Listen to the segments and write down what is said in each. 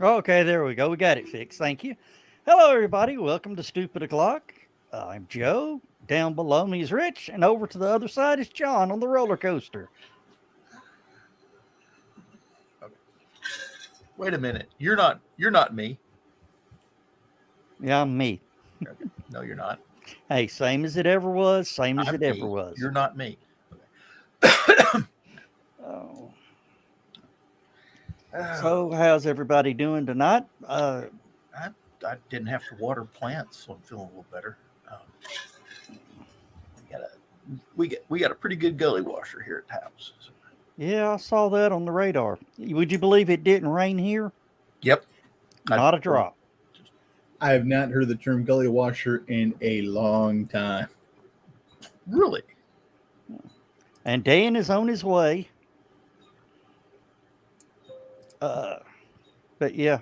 Okay, there we go. We got it fixed. Thank you. Hello, everybody. Welcome to Stupid O'Clock. I'm Joe. Down below me is Rich, and over to the other side is John on the roller coaster. Okay. Wait a minute. You're not me. Yeah, I'm me. Okay. No, you're not. Hey, same as it ever was. Same as I'm it me. ever was. You're not me. Oh. So, how's everybody doing tonight? I didn't have to water plants, so I'm feeling a little better. We got a pretty good gully washer here at the house. So. Yeah, I saw that on the radar. Would you believe it didn't rain here? Yep. Not a drop. I have not heard the term gully washer in a long time. Really? And Dan is on his way. But yeah.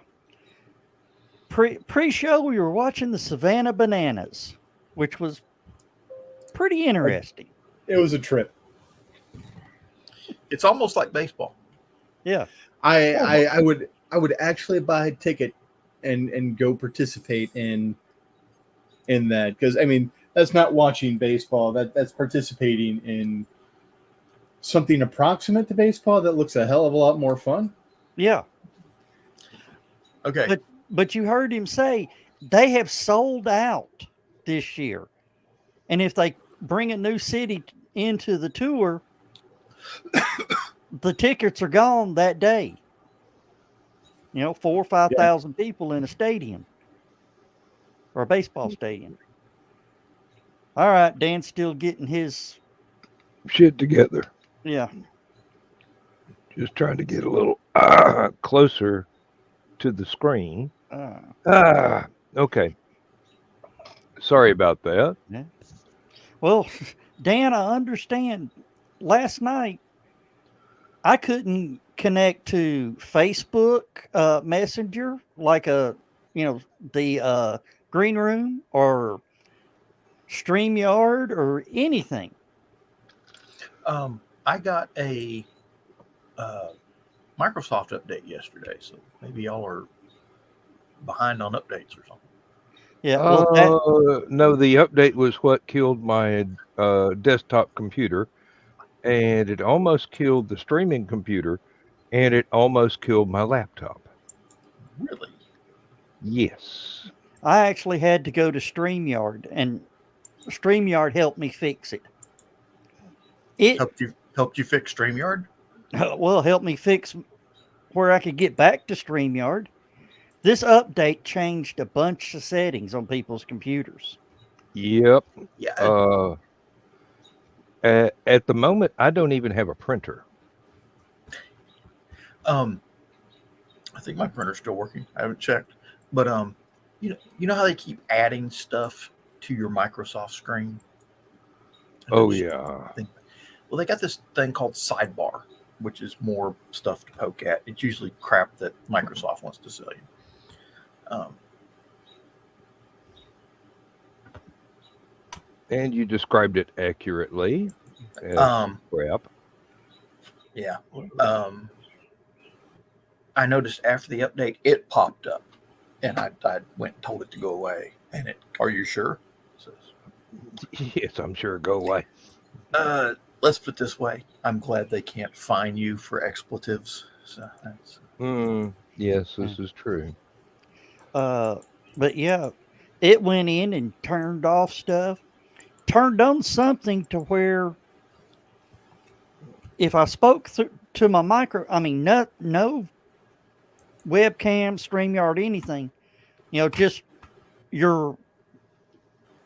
Pre-show, we were watching the Savannah Bananas, which was pretty interesting. It was a trip. It's almost like baseball. Yeah. I would actually buy a ticket and go participate in that, because I mean that's not watching baseball. That's participating in something approximate to baseball that looks a hell of a lot more fun. Yeah. Okay. But you heard him say they have sold out this year. And if they bring a new city into the tour, the tickets are gone that day. 4,000 or 5,000 people in a stadium or a baseball stadium. All right, Dan's still getting his shit together. Yeah. Just trying to get a little closer to the screen. Okay. Sorry about that. Yeah. Well, Dan, I understand. Last night, I couldn't connect to Facebook Messenger like the Green Room or StreamYard or anything. I got a Microsoft update yesterday, so maybe y'all are behind on updates or something. Yeah. No, the update was what killed my desktop computer, and it almost killed the streaming computer, and it almost killed my laptop. Really? Yes. I actually had to go to StreamYard, and StreamYard helped me fix it. It helped you fix StreamYard? Well, helped me fix where I could get back to StreamYard. This update changed a bunch of settings on people's computers. Yep. Yeah. At the moment, I don't even have a printer. I think my printer's still working. I haven't checked, but you know how they keep adding stuff to your Microsoft screen? Oh yeah. Well, they got this thing called Sidebar, which is more stuff to poke at. It's usually crap that Microsoft wants to sell you. And you described it accurately. Crap. Yeah. I noticed after the update, it popped up, and I went and told it to go away. And are you sure? It says, yes, I'm sure. Go away. let's put it this way. I'm glad they can't fine you for expletives. So that's Yes, this is true. But yeah, it went in and turned off stuff, turned on something to where if I spoke to my no webcam, StreamYard, anything, just your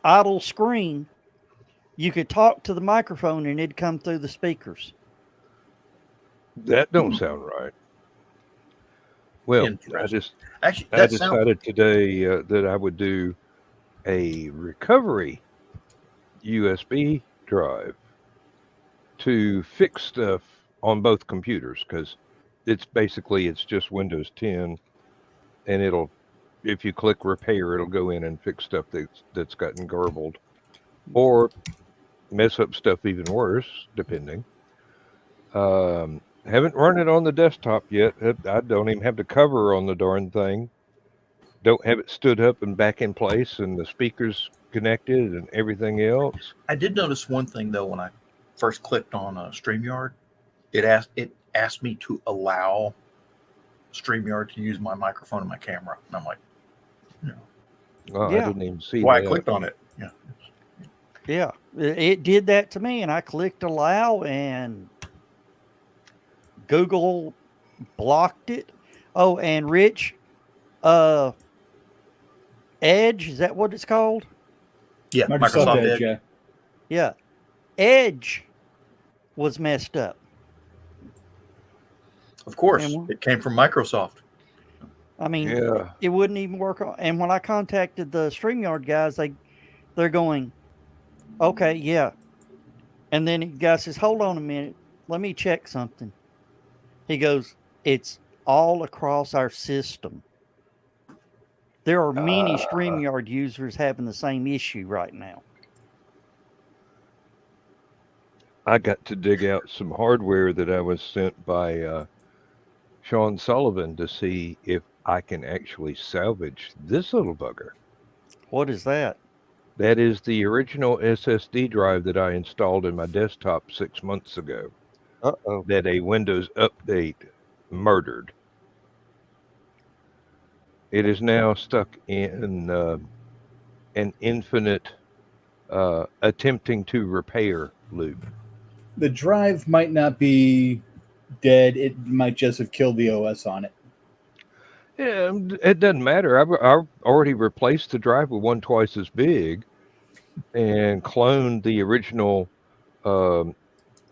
idle screen, you could talk to the microphone and it'd come through the speakers. That don't sound right. Well, interesting. Actually, I that sounds. decided today that I would do a recovery USB drive to fix stuff on both computers because it's just Windows 10, and if you click repair, it'll go in and fix stuff that's gotten garbled, or mess up stuff even worse, depending. Haven't run it on the desktop yet. I don't even have the cover on the darn thing. Don't have it stood up and back in place, and the speakers connected and everything else. I did notice one thing though when I first clicked on StreamYard, it asked me to allow StreamYard to use my microphone and my camera, and I'm like, Oh, Yeah. I didn't even see why that. I clicked on it. Yeah, it did that to me, and I clicked allow, and Google blocked it. Oh, and Rich, Edge, is that what it's called? Yeah, Microsoft Edge, yeah. Yeah, Edge was messed up. Of course, And it came from Microsoft. I mean, Yeah. it wouldn't even work. And when I contacted the StreamYard guys, they're going, okay, yeah. And then the guy says, hold on a minute, let me check something. He goes, it's all across our system. There are many StreamYard users having the same issue right now. I got to dig out some hardware that I was sent by Sean Sullivan to see if I can actually salvage this little bugger. What is that? That is the original SSD drive that I installed in my desktop 6 months ago Uh-oh. that a Windows update murdered. It is now stuck in an infinite attempting to repair loop. The drive might not be dead. It might just have killed the OS on it. Yeah, it doesn't matter. I've already replaced the drive with one twice as big and cloned the original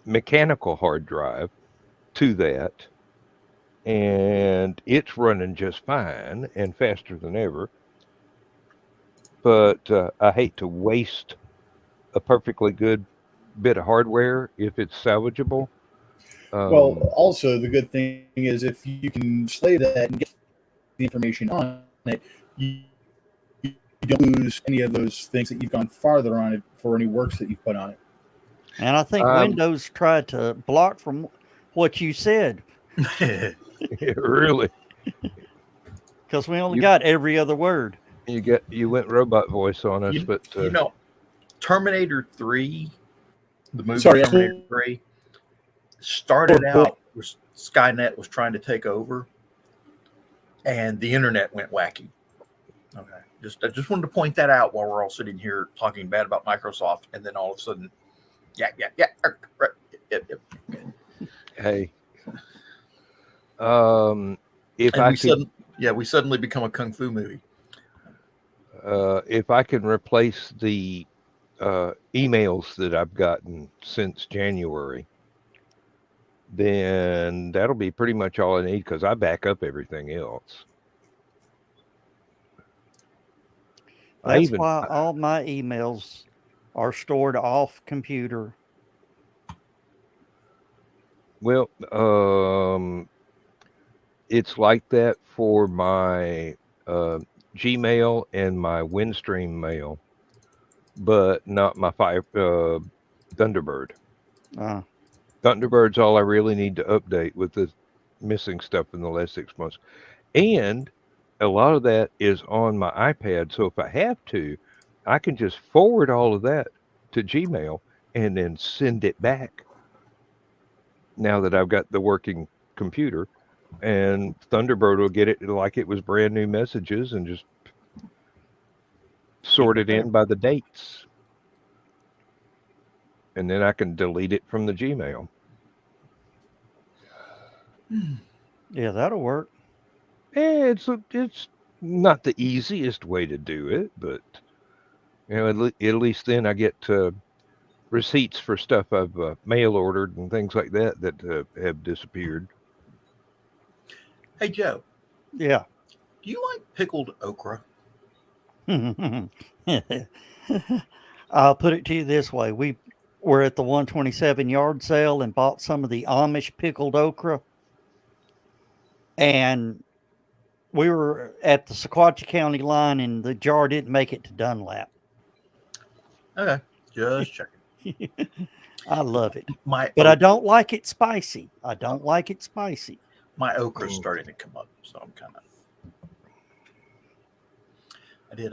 mechanical hard drive to that. And it's running just fine and faster than ever. But I hate to waste a perfectly good bit of hardware if it's salvageable. Well, also the good thing is if you can slave that and get the information on it, you don't lose any of those things that you've gone farther on it for any works that you've put on it. And I think Windows tried to block from what you said. Really? Because we only got every other word. You went robot voice on us, but Terminator 3, the movie Sorry, Terminator 3, started out with Skynet was trying to take over, and the internet went wacky. Okay, I just wanted to point that out while we're all sitting here talking bad about Microsoft, and then all of a sudden, yeah. Hey, we suddenly become a kung fu movie. If I can replace the emails that I've gotten since January, then that'll be pretty much all I need because I back up everything else. That's why all my emails are stored off computer. Well, it's like that for my Gmail and my Windstream mail, but not my Thunderbird. Thunderbird's all I really need to update with the missing stuff in the last 6 months. And a lot of that is on my iPad. So if I have to, I can just forward all of that to Gmail and then send it back now that I've got the working computer, and Thunderbird will get it like it was brand new messages and just sort it in by the dates. And then I can delete it from the Gmail. Yeah, that'll work. It's not the easiest way to do it, but at least then I get receipts for stuff I've mail ordered and things like that have disappeared. Hey, Joe, Yeah. do you like pickled okra? I'll put it to you this way. We were at the 127 yard sale and bought some of the Amish pickled okra. And we were at the Sequatchie County line and the jar didn't make it to Dunlap. Okay, just checking. I love it. But I don't like it spicy. I don't like it spicy. My okra's starting to come up, so I'm kind of. I did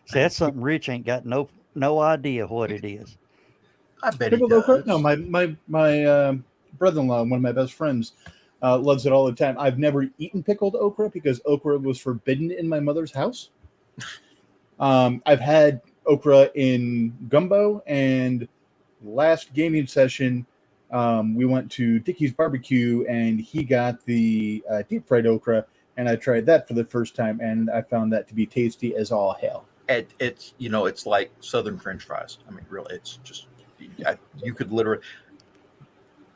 See, that's something Rich ain't got no idea what it is. I bet he Pickled does. okra? No, my brother-in-law, one of my best friends, loves it all the time. I've never eaten pickled okra because okra was forbidden in my mother's house. I've had okra in gumbo, and last gaming session, we went to Dickie's Barbecue, and he got the deep fried okra, and I tried that for the first time, and I found that to be tasty as all hell. It's it's like Southern French fries. I mean, really, it's just you could literally,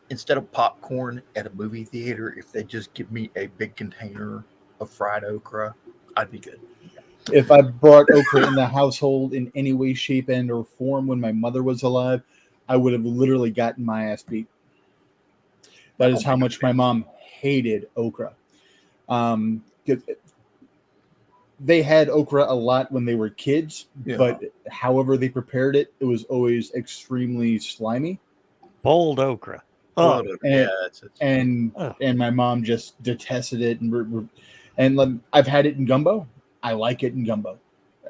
instead of popcorn at a movie theater, if they just give me a big container of fried okra, I'd be good. If I brought okra in the household in any way, shape, and or form when my mother was alive, I would have literally gotten my ass beat. That is how much my mom hated okra. They had okra a lot when they were kids, but however they prepared it, it was always extremely slimy. Boiled okra. And my mom just detested it. And I've had it in gumbo. I like it in gumbo.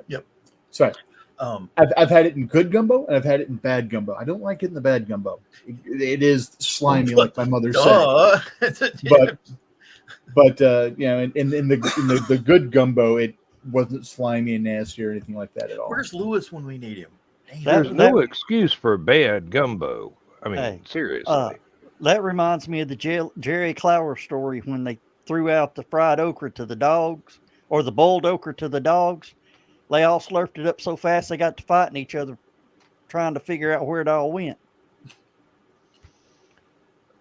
Yep. Sorry. I've had it in good gumbo and I've had it in bad gumbo. I don't like it in the bad gumbo. It is slimy, like my mother said. But in the good gumbo, it wasn't slimy and nasty or anything like that at all. Where's Lewis when we need him? There's no excuse for bad gumbo. I mean, seriously. That reminds me of the Jerry Clower story when they threw out the fried okra to the dogs, or the boiled okra to the dogs. They all slurped it up so fast they got to fighting each other, trying to figure out where it all went.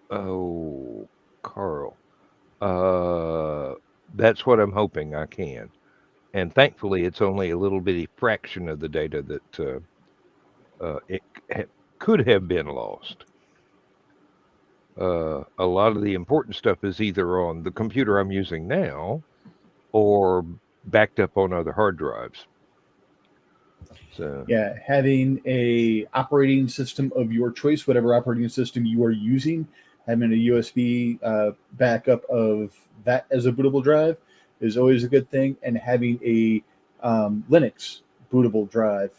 Oh, Carl. That's what I'm hoping I can. And thankfully, it's only a little bitty fraction of the data that could have been lost. A lot of the important stuff is either on the computer I'm using now or backed up on other hard drives. So yeah, having a operating system of your choice, whatever operating system you are using, having a USB backup of that as a bootable drive is always a good thing, and having a Linux bootable drive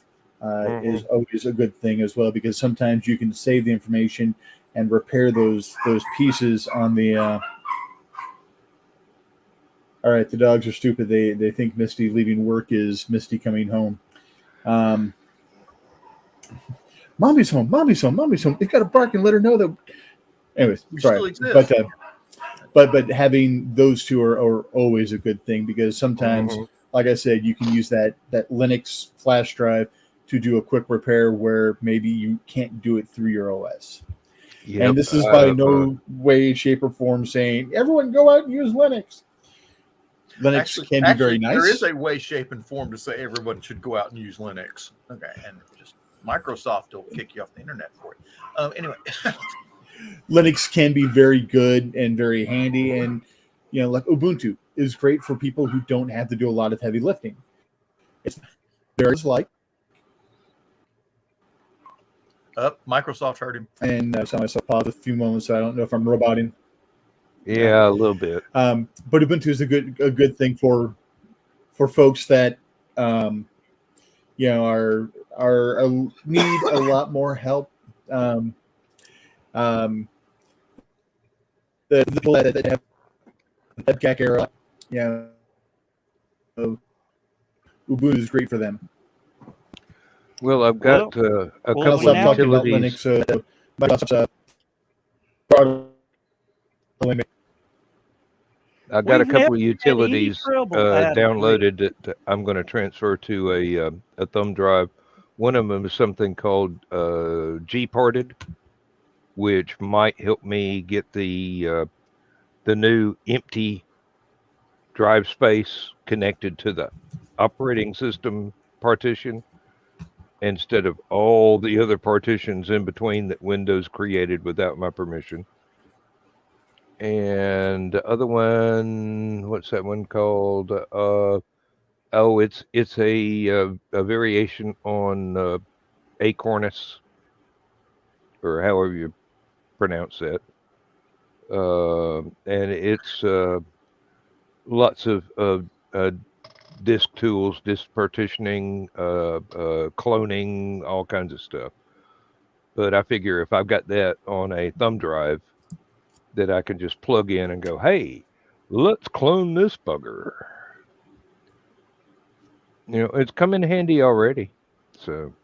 is always a good thing as well, because sometimes you can save the information and repair those pieces on the. All right, the dogs are stupid. They think Misty leaving work is Misty coming home. Mommy's home. Mommy's home. Mommy's home. They got to bark and let her know that. Anyways, sorry, but having those two are always a good thing, because sometimes, like I said, you can use that Linux flash drive to do a quick repair where maybe you can't do it through your OS. Yep. And this is by no way, shape, or form saying everyone go out and use Linux. Linux can be very nice. There is a way, shape, and form to say everyone should go out and use Linux. Okay, and just Microsoft will kick you off the internet for it. Anyway. Linux can be very good and very handy, and like Ubuntu is great for people who don't have to do a lot of heavy lifting. It's very like Microsoft heard him, and I saw myself pause a few moments, so I don't know if I'm roboting. Yeah, a little bit. But Ubuntu is a good thing for folks that are need a lot more help. The people that have the CAC era, Ubuntu is great for them. Well, I've got a well, couple Also, of I'm talking about utilities. Linux. Microsoft's broader limit. I've got a We've never couple of had any utilities trouble out of downloaded that I'm going to transfer to a thumb drive. One of them is something called Gparted, which might help me get the new empty drive space connected to the operating system partition instead of all the other partitions in between that Windows created without my permission. And the other one, what's that one called? It's a variation on Acornis, or however you pronounce that. And it's lots of disk tools, disk partitioning, cloning, all kinds of stuff. But I figure if I've got that on a thumb drive, that I can just plug in and go, hey, let's clone this bugger. It's come in handy already. So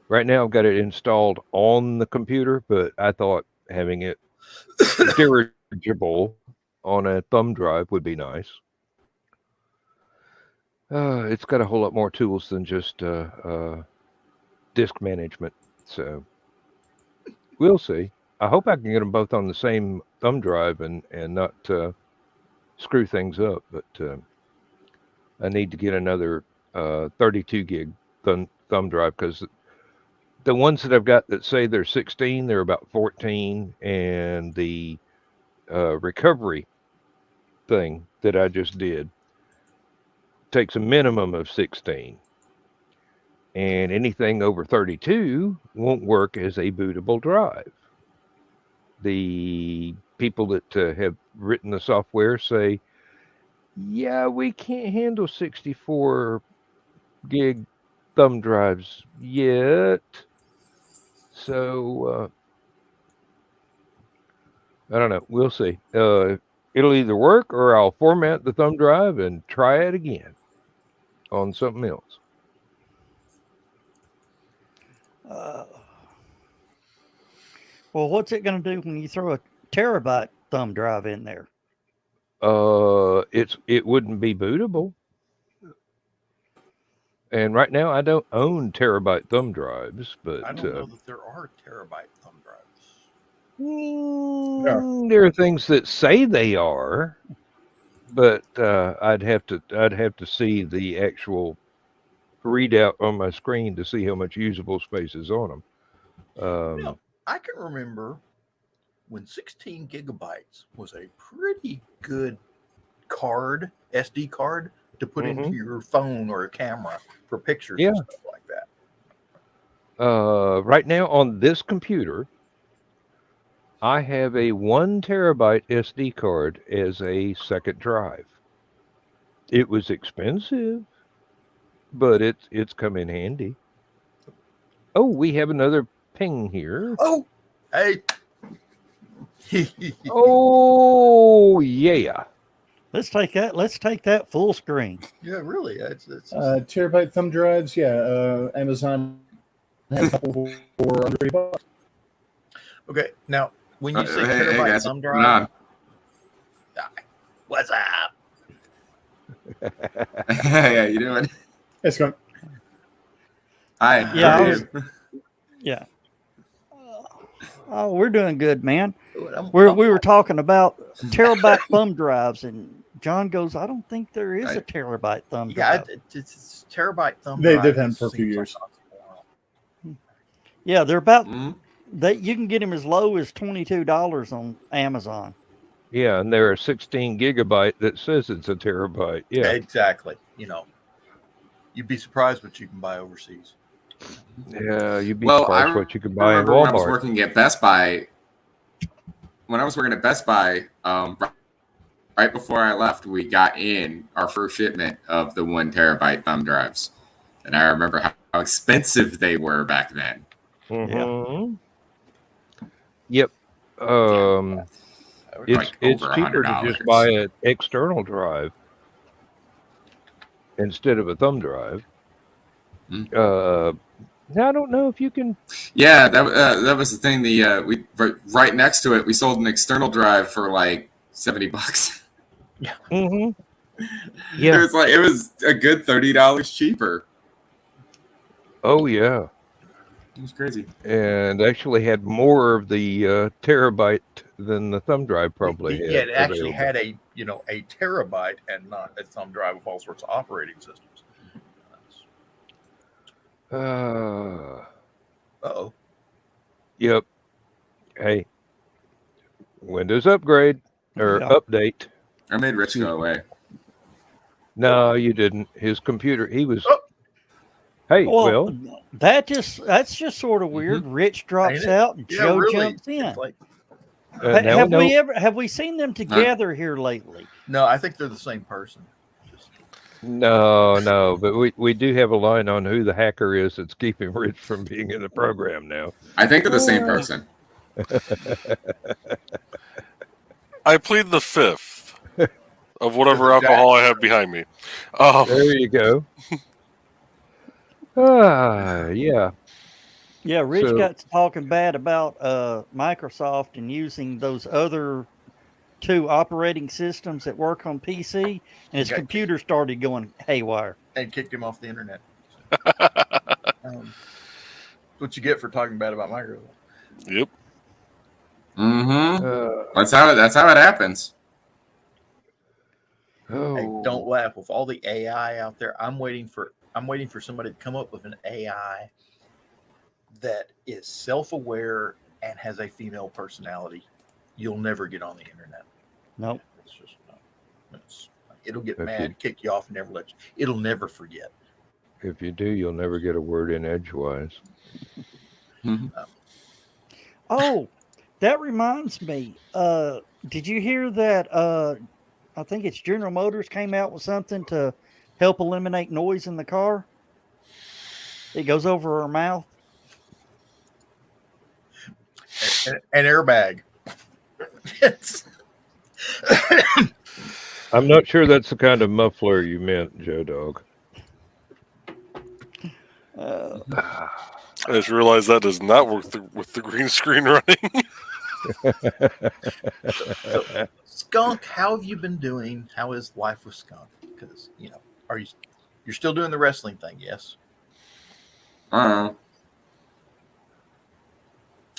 right now I've got it installed on the computer, but I thought having it dirigible on a thumb drive would be nice. It's got a whole lot more tools than just disk management. So we'll see. I hope I can get them both on the same thumb drive and not screw things up. But I need to get another 32 gig thumb drive, because the ones that I've got that say they're 16, they're about 14, and the recovery thing that I just did takes a minimum of 16. And anything over 32 won't work as a bootable drive. The people that have written the software say, yeah, we can't handle 64 gig thumb drives yet. So, I don't know. We'll see. It'll either work, or I'll format the thumb drive and try it again on something else. Well, what's it going to do when you throw a terabyte thumb drive in there? It wouldn't be bootable. And right now I don't own terabyte thumb drives, but I don't know that there are terabyte thumb drives. There are things that say they are, but I'd have to see the actual readout on my screen to see how much usable space is on them. I can remember when 16 gigabytes was a pretty good SD card to put into your phone or a camera for pictures and stuff like that. Right now on this computer, I have a 1 terabyte SD card as a second drive. It was expensive, but it's come in handy. Oh, we have another ping here. Oh, hey. Oh, yeah. Let's take that full screen. Yeah, really. It's terabyte thumb drives. Yeah, Amazon has a couple for under $30. Okay, now when you say terabyte thumb drive, what's up? Yeah, you doing? It's going. Hi. Yeah, yeah. Oh, we're doing good, man. We were talking about terabyte thumb drives, and John goes, "I don't think there is a terabyte thumb drive." Yeah, it's terabyte thumb drive. They've had them for a few years. Yeah, they're about that. You can get them as low as $22 on Amazon. Yeah, and there are 16 gigabyte that says it's a terabyte. Yeah, exactly. You'd be surprised what you can buy overseas. Yeah, you'd be surprised what you could buy in Walmart. When I was working at Best Buy, right before I left, we got in our first shipment of the 1 terabyte thumb drives, and I remember how expensive they were back then. Mm-hmm. Yep. That would be It's like it's over cheaper to just $100. buy an external drive instead of a thumb drive. Hmm. I don't know if you can. Yeah, that was the thing. Right next to it, we sold an external drive for like $70. Mm-hmm. It Yeah. was a good $30 cheaper. Oh yeah. It was crazy. And actually had more of the terabyte than the thumb drive probably Yeah, had it actually available. had a terabyte and not a thumb drive with all sorts of operating systems. Uh-oh. Yep. Hey, Windows upgrade or Yeah. update. I made Rich Excuse go me. away. No, you didn't. His computer. He was. Oh. Hey, Well, well, that's just sort of weird. Rich drops Ain't it? out and Yeah, Joe really. jumps in. It's like, now we know. Have we seen them together here lately? no, I think they're the same person. No, but we do have a line on who the hacker is that's keeping Rich from being in the program now. I think they're the same person. I plead the fifth of whatever alcohol I have behind me. There you go. Yeah. Yeah, Rich So- got to talking bad about Microsoft and using those other two operating systems that work on PC, and his Okay. computer started going haywire. And kicked him off the internet. What you get for talking bad about Microsoft? Yep. Mm-hmm. That's how it happens. Oh, Hey, don't laugh. With all the AI out there, I'm waiting for somebody to come up with an AI that is self-aware and has a female personality. You'll never get on the internet. Nope. It's just it'll get If mad, you- kick you off, and never let you. It'll never forget. If you do, you'll never get a word in edgewise. Oh, that reminds me. Did you hear that? I think it's General Motors came out with something to help eliminate noise in the car. It goes over our mouth. An airbag. It's- I'm not sure that's the kind of muffler you meant, Joe Dog. I just realized that does not work with the green screen running. Skunk, how have you been doing? How is life with Skunk? Because you're still doing the wrestling thing? Yes. Uh-huh.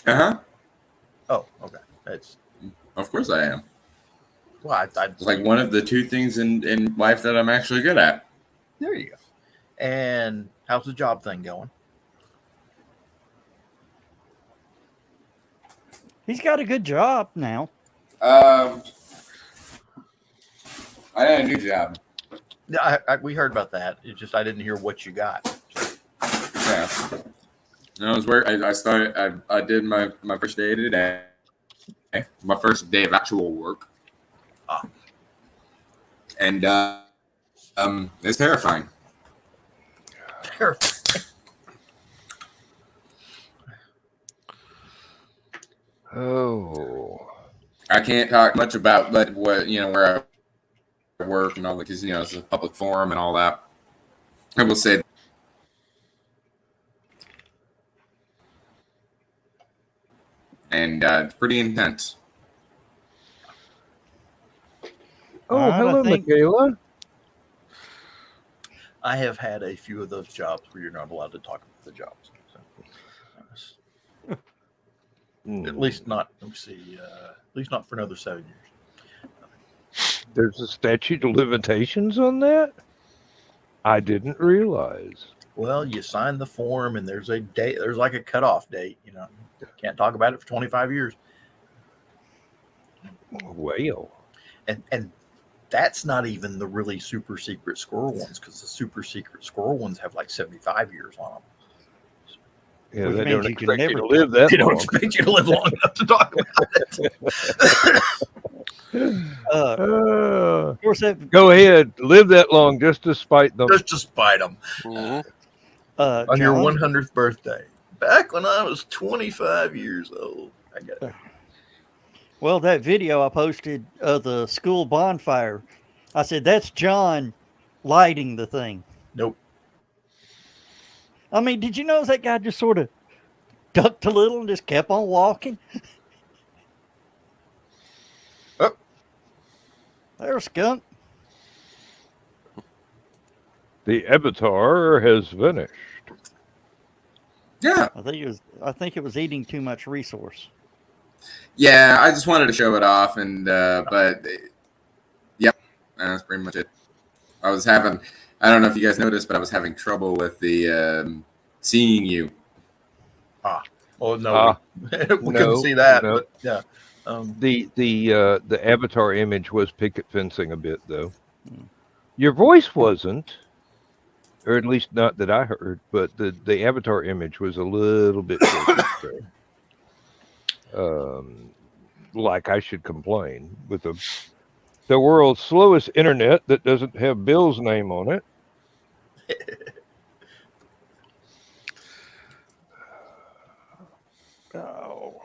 Oh, okay. That's Of course I am. well. It's like one of the two things in life that I'm actually good at. There you go. And how's the job thing going? He's got a good job now. I had a new job. Yeah, we heard about that. It's just I didn't hear what you got. Yeah. I was I started. I did my first day today. My first day of actual work. And it's terrifying. Oh. I can't talk much about where I work and all that because it's a public forum and all that. I will say, and it's pretty intense. Oh, All right, hello, I think- Michaela. I have had a few of those jobs where you're not allowed to talk about the jobs. So, at least not. Let me see. At least not for another 7 years. There's a statute of limitations on that? I didn't realize. Well, you sign the form, and there's a date. There's like a cutoff date. Can't talk about it for 25 years. Well. And that's not even the really super secret squirrel ones, because the super secret squirrel ones have like 75 years on them. Yeah, Which they means don't you can expect you never to live that They don't long. expect you to live long enough to talk about it. Of course, Go ahead, live that long just to spite them. Just to spite them. Mhm. On your John, 100th birthday, back when I was 25 years old. I get it. Well, that video I posted of the school bonfire, I said, that's John lighting the thing. Nope. I mean, did you notice that guy just sort of ducked a little and just kept on walking? Oh. There's a skunk. The avatar has vanished. Yeah. I think it was eating too much resource. Yeah, I just wanted to show it off, and but yep, that's pretty much it. I don't know if you guys noticed, but I was having trouble with the seeing you. Well, no, we couldn't see that, but yeah. The avatar image was picket fencing a bit, though. Your voice wasn't, or at least not that I heard, but the avatar image was a little bit shaky. Like I should complain with the world's slowest internet that doesn't have Bill's name on it. Oh.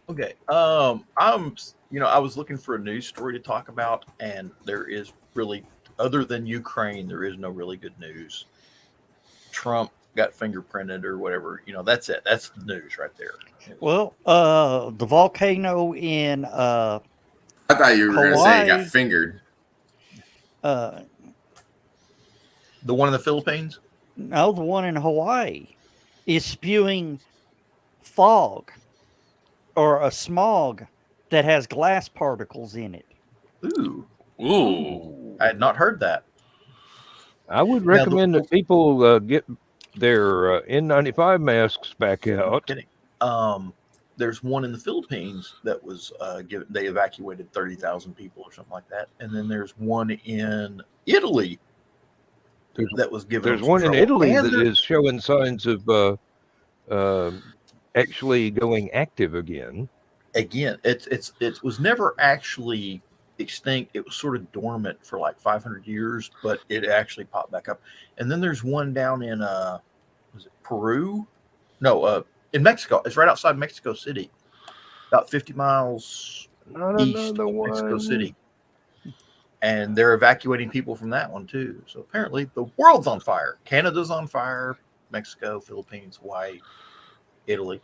Okay. I was looking for a news story to talk about, and there is really, other than Ukraine, there is no really good news. Trump got fingerprinted or whatever. That's it. That's the news right there. Well, the volcano in I thought you were going to say he got Hawaii. fingered. The one in the Philippines? No, the one in Hawaii is spewing fog or a smog that has glass particles in it. Ooh. I had not heard that. I would recommend that people get their N95 masks back out. Kidding. There's one in the Philippines that was they evacuated 30,000 people or something like that, and then there's one in Italy that was given. There's one in Italy that is showing signs of actually going active again. It was never actually extinct. It was sort of dormant for like 500 years, but it actually popped back up. And then there's one down in was it Peru? No, in Mexico. It's right outside Mexico City, about 50 miles east of Mexico City. And they're evacuating people from that one too. So apparently the world's on fire. Canada's on fire. Mexico, Philippines, Hawaii, Italy.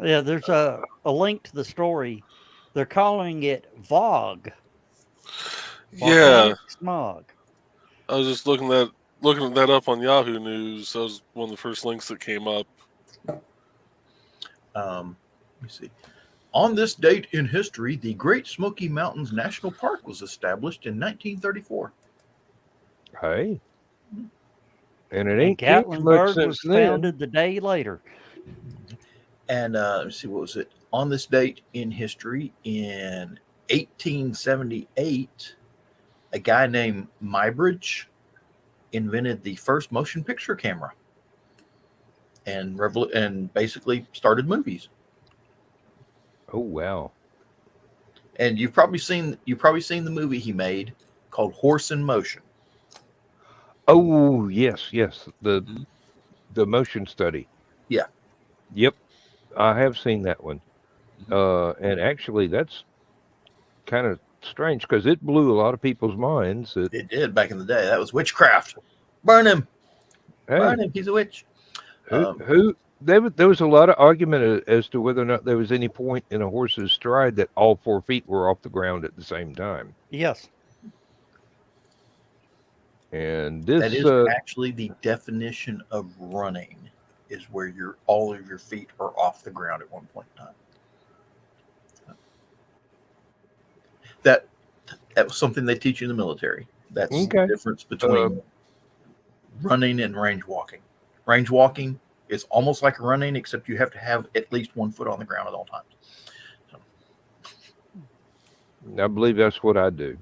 Yeah, there's a link to the story. They're calling it VOG. Yeah. Smog. I was just looking at that up on Yahoo News. That was one of the first links that came up. Let me see. On this date in history, the Great Smoky Mountains National Park was established in 1934. Hey. And it ain't Gatlinburg was founded the day later. And let's see, what was it? On this date in history, in 1878, a guy named Muybridge invented the first motion picture camera and basically started movies. Oh wow! And you've probably seen the movie he made called Horse in Motion. Oh yes, the motion study. Yeah. Yep, I have seen that one. And actually, that's kind of strange because it blew a lot of people's minds. It did back in the day. That was witchcraft. Burn him! Hey, burn him! He's a witch. There was a lot of argument as to whether or not there was any point in a horse's stride that all 4 feet were off the ground at the same time. Yes. And that is actually the definition of running, is where all of your feet are off the ground at one point in time. That was something they teach you in the military. That's the difference between running and range walking. Range walking is almost like running, except you have to have at least 1 foot on the ground at all times. So. I believe that's what I do.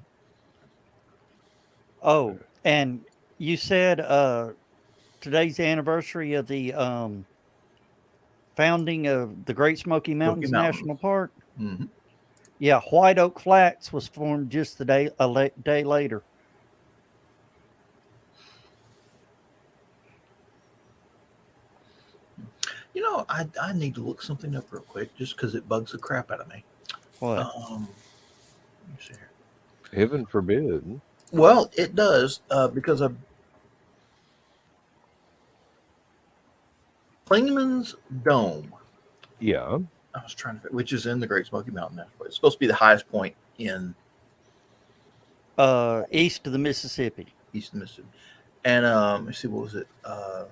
Oh, and you said today's the anniversary of the founding of the Great Smoky Mountains National Park. Mm-hmm. Yeah, White Oak Flats was formed just a day later. I need to look something up real quick just because it bugs the crap out of me. What? Let me see here. Heaven forbid. Well, it does because of Plingman's Dome. Yeah. I was trying to, which is in the Great Smoky Mountain National Park. It's supposed to be the highest point in East of the Mississippi. East Mississippi. And let's see, what was it? I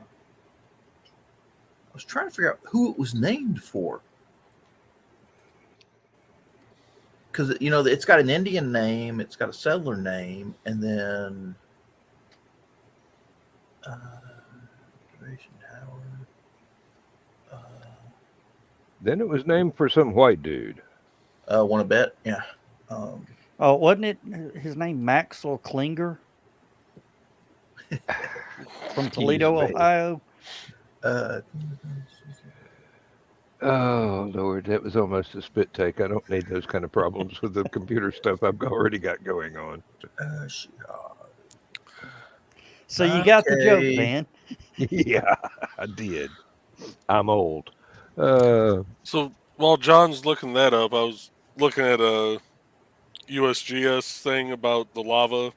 was trying to figure out who it was named for. Because, you know, it's got an Indian name, it's got a settler name, and then Observation Tower. Then it was named for some white dude. Want to bet? Yeah. Oh, wasn't it his name Maxwell Klinger from Toledo, Jeez, man. Ohio? Oh, Lord, that was almost a spit take. I don't need those kind of problems with the computer stuff I've already got going on. So you got the joke, Okay. man. Yeah, I did. I'm old. So while John's looking that up, I was looking at a USGS thing about the lava.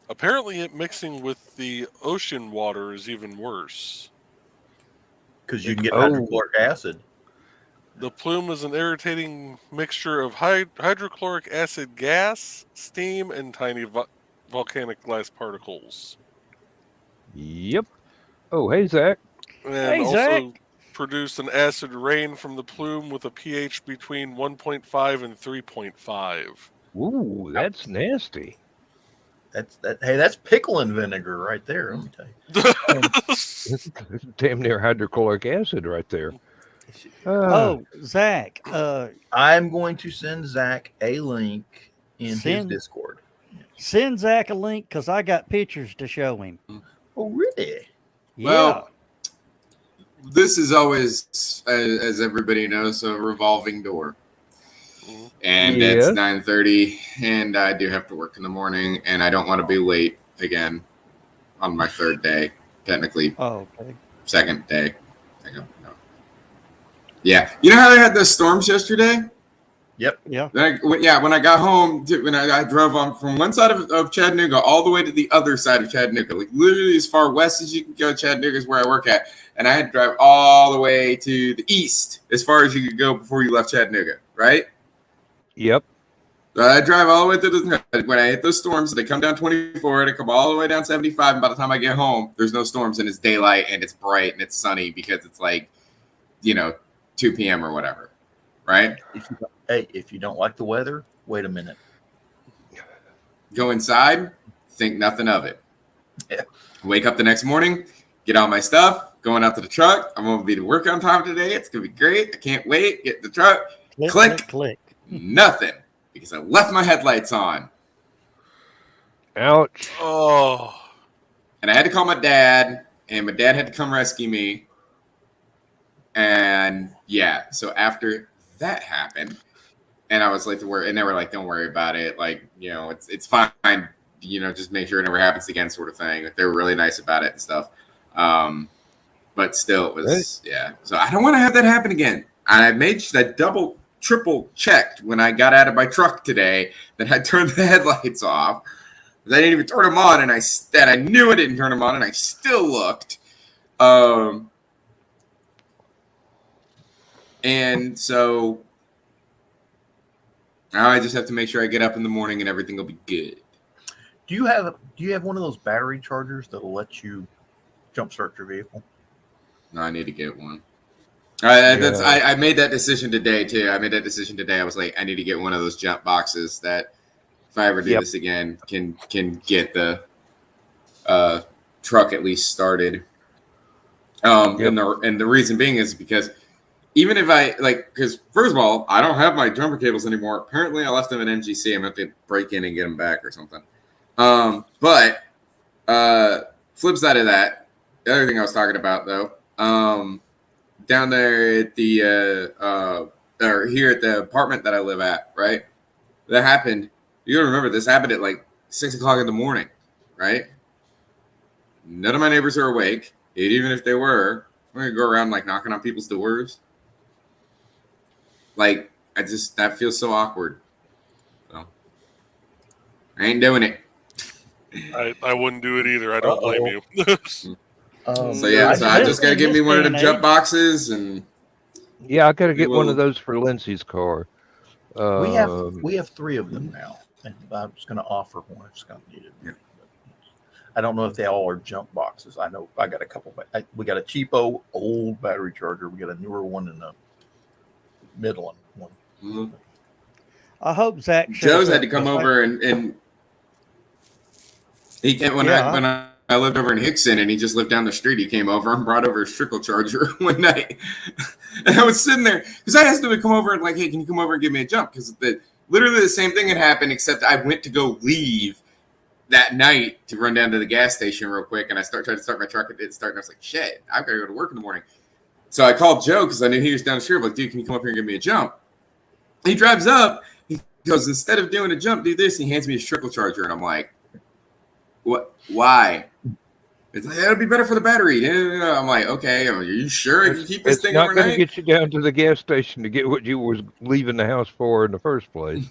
Apparently, it mixing with the ocean water is even worse. Because you can get Oh. hydrochloric acid. The plume is an irritating mixture of hydrochloric acid gas, steam, and tiny volcanic glass particles. Yep. Oh, hey, Zach. And Hey, also Zach. produced an acid rain from the plume with a pH between 1.5 and 3.5. Ooh, that's nasty. That's pickling vinegar right there. Let me tell you. Damn near hydrochloric acid right there. Oh, Zach, I'm going to send Zach a link in his Send- Discord. send Zach a link because I got pictures to show him. Oh, really? Yeah. Well, this is always, as everybody knows, a revolving door. And Yes. it's 9:30, and I do have to work in the morning, and I don't want to be late again on my third day, technically Oh, okay. second day. I don't know. Yeah, you know how they had those storms yesterday? Yep. Yeah. When I got home, when I drove on from one side of Chattanooga all the way to the other side of Chattanooga, like literally as far west as you can go. Chattanooga is where I work at, and I had to drive all the way to the east as far as you could go before you left Chattanooga, right? Yep. I drive all the way to when I hit those storms, they come down 24, they come all the way down 75, and by the time I get home, there's no storms, and it's daylight, and it's bright, and it's sunny because it's like, 2 p.m. or whatever, right? If you don't like the weather, wait a minute. Go inside, think nothing of it. Yeah. Wake up the next morning, get all my stuff, going out to the truck. I'm going to be to work on time today. It's going to be great. I can't wait. Get in the truck. Click, Click. click, click. Nothing because I left my headlights on. Ouch. Oh, And I had to call my dad, and my dad had to come rescue me. And yeah, so after that happened, and I was late to work, and they were like, "Don't worry about it. Like, it's fine. Just make sure it never happens again," sort of thing. Like, they were really nice about it and stuff. But still, it was So I don't want to have that happen again. I made sure that triple checked when I got out of my truck today that I turned the headlights off. I didn't even turn them on, and I knew I didn't turn them on, and I still looked. And so now I just have to make sure I get up in the morning and everything will be good. Do you have one of those battery chargers that'll let you jumpstart your vehicle? No, I need to get one. I made that decision today too. I was like, I need to get one of those jump boxes that, if I ever do this again, can get the truck at least started. And the reason being is because even if because first of all, I don't have my jumper cables anymore. Apparently, I left them at MGC. I'm going to have to break in and get them back or something. But flip side of that, the other thing I was talking about though, down there at the or here at the apartment that I live at, right? That happened. You gotta remember this happened at like 6 o'clock in the morning, right? None of my neighbors are awake. Even if they were, I'm gonna go around like knocking on people's doors. Like that feels so awkward. So I ain't doing it. I wouldn't do it either. I don't blame you. So yeah, so I just gotta give me one of them jump boxes, and Yeah, I got to get one of those for Lindsay's car. We have 3 of them now, and I was going to offer one. I just got needed. Yeah. I don't know if they all are jump boxes. I know I got a couple. We got a cheapo old battery charger. We got a newer one and a middling one. Mm-hmm. I hope Zach. Joe's had to come over and he came when I lived over in Hickson, and he just lived down the street. He came over and brought over his trickle charger one night, and I was sitting there because I asked him to come over and like, hey, can you come over and give me a jump? Because literally the same thing had happened, except I went to go leave that night to run down to the gas station real quick, and I tried to start my truck. It didn't start, and I was like, shit, I've got to go to work in the morning. So I called Joe because I knew he was down the street. I'm like, dude, can you come up here and give me a jump? He drives up. He goes, instead of doing a jump, do this. He hands me his trickle charger, and I'm like, what? Why? It's like, it'll be better for the battery. I'm like, okay, are you sure I can keep this thing overnight? It's not going to get you down to the gas station to get what you was leaving the house for in the first place.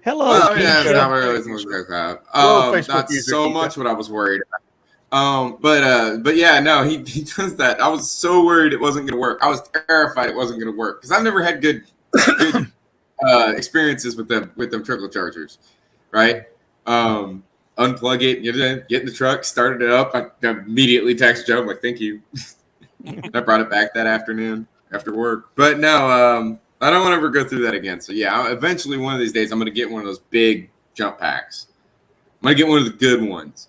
Hello. Well, yeah, that's not what I was going to Not so much what I was worried about. But yeah, no, he does that. I was so worried it wasn't going to work. I was terrified it wasn't going to work because I've never had good experiences with them trickle chargers, right? Unplug it, get in the truck, started it up. I immediately text Joe, I'm like, thank you. I brought it back that afternoon after work. But no, I don't want to ever go through that again. So yeah, eventually one of these days I'm going to get one of those big jump packs. I'm going to get one of the good ones.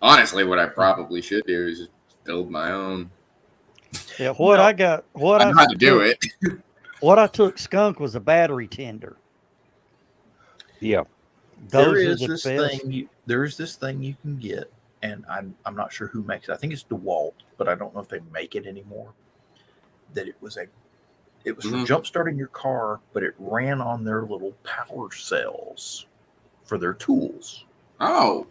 Honestly, what I probably should do is just build my own. Yeah, I know how to do it. What I took Skunk was a battery tender. Yeah. There is this thing you can get, and I'm not sure who makes it. I think it's DeWalt, but I don't know if they make it anymore. That it was for jump starting your car, but it ran on their little power cells for their tools. Oh,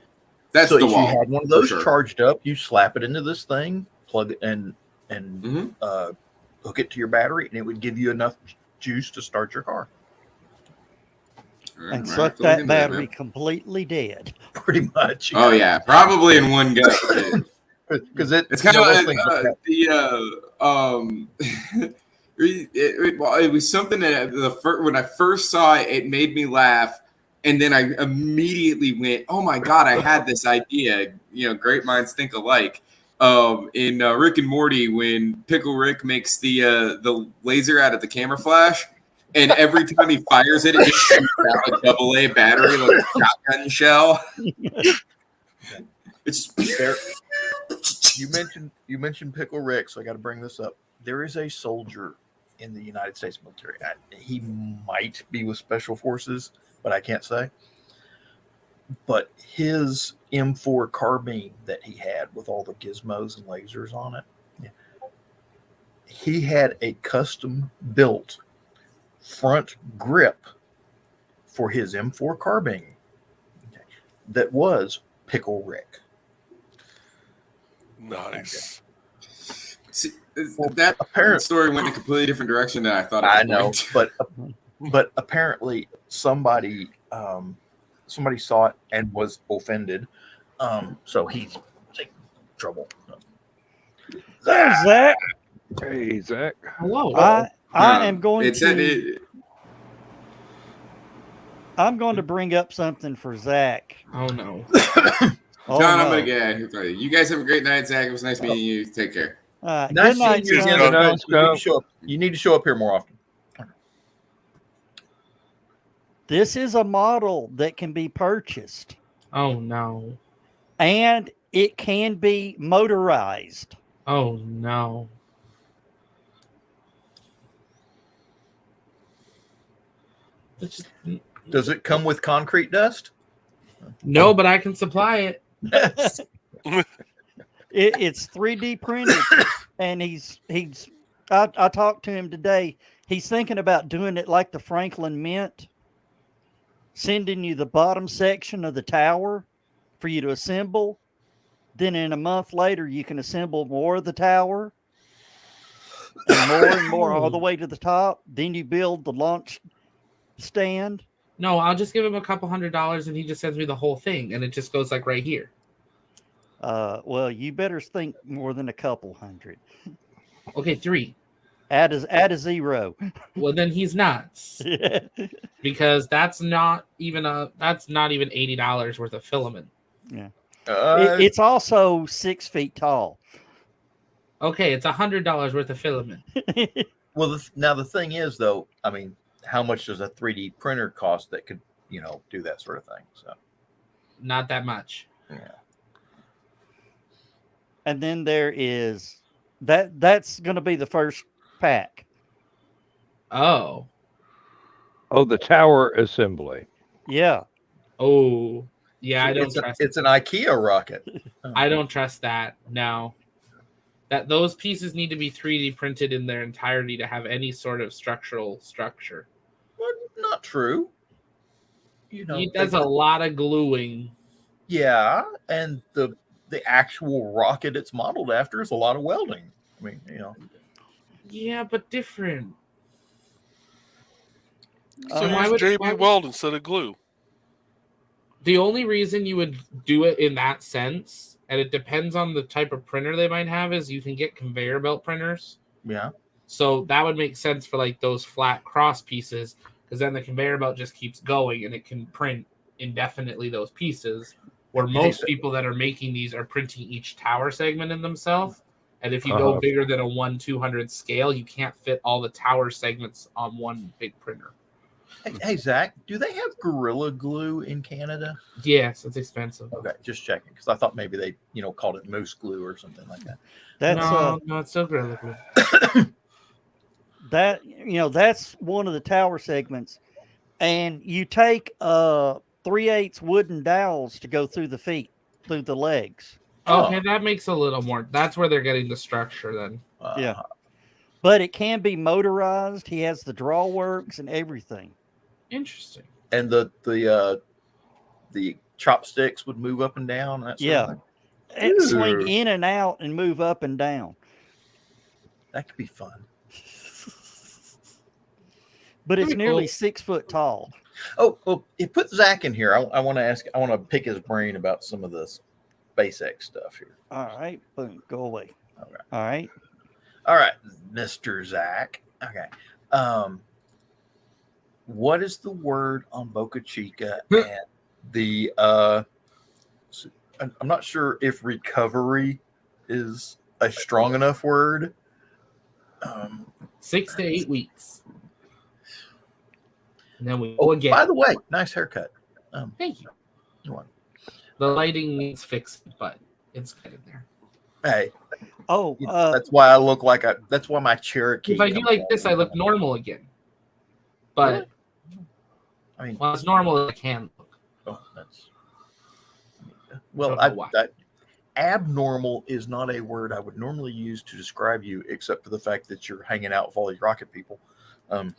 that's so DeWalt. If you had one of those charged up, you slap it into this thing, plug it and hook it to your battery, and it would give you enough juice to start your car. And suck that battery completely dead. Pretty much. Oh yeah, probably in one go. Because it's kind of like it was something that when I first saw it, it made me laugh, and then I immediately went, "Oh my god, I had this idea!" Great minds think alike. In Rick and Morty, when Pickle Rick makes the laser out of the camera flash. And every time he fires it, it just shoots out a AA battery like a shotgun shell. It's there. You mentioned Pickle Rick, so I got to bring this up. There is a soldier in the United States military. He might be with Special Forces, but I can't say. But his M4 carbine that he had with all the gizmos and lasers on it, he had a custom built front grip for his M4 carbine that was Pickle Rick. Nice. See, that apparent story went in a completely different direction than I thought. I know, but apparently somebody saw it and was offended. So he's taking trouble. There's Zach. Hey, Zach. Hello. I am going to. I'm going to bring up something for Zach. Oh no. John, I'm going to get. You guys have a great night, Zach. It was nice meeting you. Take care. Nice night, seeing you again. You need to show up here more often. This is a model that can be purchased. Oh no. And it can be motorized. Oh no. Does it come with concrete dust? No, but I can supply it. It's 3D printed, and I talked to him today. He's thinking about doing it like the Franklin Mint, sending you the bottom section of the tower for you to assemble, Then in a month later, you can assemble more of the tower and more all the way to the top. Then you build the launch stand. No, I'll just give him a couple $100 and he just sends me the whole thing, and it just goes like right here. Well, you better think more than a couple hundred. Okay, 3. Add a zero. Well, then he's nuts because that's not even $80 worth of filament. Yeah. Uh, It's also 6 feet tall. Okay, it's $100 worth of filament. well, now the thing is, though, I mean, how much does a 3D printer cost that could, do that sort of thing? So, Not that much. yeah. And then there is that's going to be the first pack. Oh. Oh, the tower assembly. Yeah. Oh. Yeah, I don't trust It's an IKEA rocket. I don't trust that. No. That those pieces need to be 3D printed in their entirety to have any sort of structural structure. Well, not true. That's a lot of gluing. Yeah, and the actual rocket it's modeled after is a lot of welding. I mean, Yeah, but different. So why use would- JB why- Weld instead of glue. The only reason you would do it in that sense, and it depends on the type of printer they might have, is you can get conveyor belt printers. yeah. So that would make sense for like those flat cross pieces, because then the conveyor belt just keeps going and it can print indefinitely those pieces. Where most people that are making these are printing each tower segment in themselves. And if you go bigger than a 1/200 scale, you can't fit all the tower segments on one big printer. Hey, Zach, do they have Gorilla Glue in Canada? Yes, it's expensive. Okay, just checking, because I thought maybe they, called it moose glue or something like that. That's No, it's still Gorilla Glue. that's one of the tower segments, and you take 3/8 wooden dowels to go through the feet, through the legs. Okay, that makes a little more. That's where they're getting the structure then. Yeah. But it can be motorized. He has the draw works and everything. Interesting. And the chopsticks would move up and down. That sort of thing. And swing in and out and move up and down. That could be fun. But it's Pretty nearly cool. 6 foot tall. Oh, well, you put Zach in here. I want to pick his brain about some of this SpaceX stuff here. All right, boom, go away. Okay. All right. All right, Mr. Zach. Okay. What is the word on Boca Chica and the I'm not sure if recovery is a strong enough word. 6 to 8 weeks. And then we go again. By the way, nice haircut. Thank you. You want- The lighting needs fixing, but it's getting there. Hey, Oh, that's why I look like that's why my Cherokee. If I do comes like out. this, I look normal again. But I mean, well, it's normal. I can look. oh, that's well. I don't know why. Abnormal is not a word I would normally use to describe you, except for the fact that you're hanging out with all these rocket people. and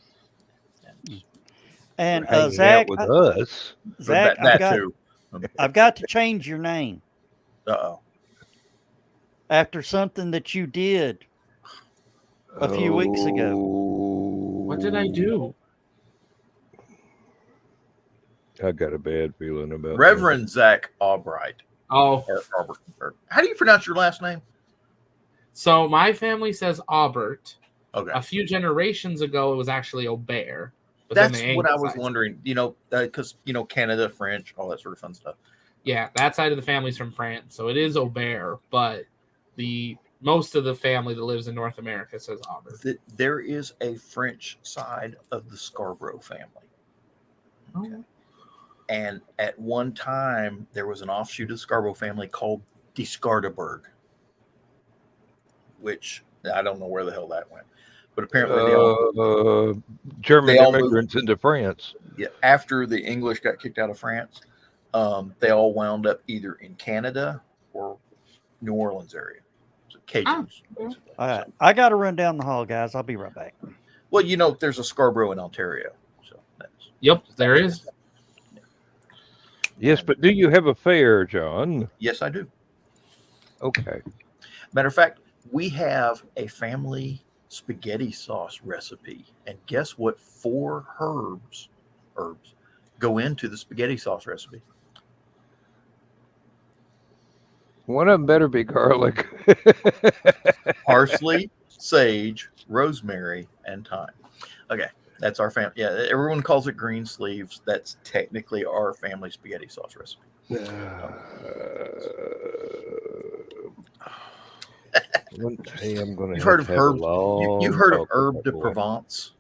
Hanging Zach, out with us. Zach, that too. I've got to change your name Uh-oh. after something that you did a few weeks ago. What did I do? I got a bad feeling about Reverend Zach Albright. Oh, Or how do you pronounce your last name? so my family says Aubert. Okay. A few generations ago, it was actually Aubert. But That's then they what I was anglicized it. wondering, because, Canada, French, all that sort of fun stuff. Yeah, that side of the family's from France, so it is Aubert. But the most of the family that lives in North America says Aubert. There is a French side of the Scarborough family. Okay. And at one time, there was an offshoot of the Scarborough family called Discardeberg, which I don't know where the hell that went. But apparently, German they all immigrants into France. after the English got kicked out of France, they all wound up either in Canada or New Orleans area. So Cajuns. Basically. All right, I got to run down the hall, guys. I'll be right back. Well, there's a Scarborough in Ontario. So that's Yep, there is. Yes, but do you have a fair, John? yes, I do. Okay. Matter of fact, we have a family spaghetti sauce recipe, and guess what? 4 herbs go into the spaghetti sauce recipe. One of them better be garlic. Parsley, sage, rosemary, and thyme. Okay, that's our family. Yeah, everyone calls it green sleeves. That's technically our family spaghetti sauce recipe. One day I'm going You've to heard of have a herbs? You've long heard of talk with herb my de boy. Provence,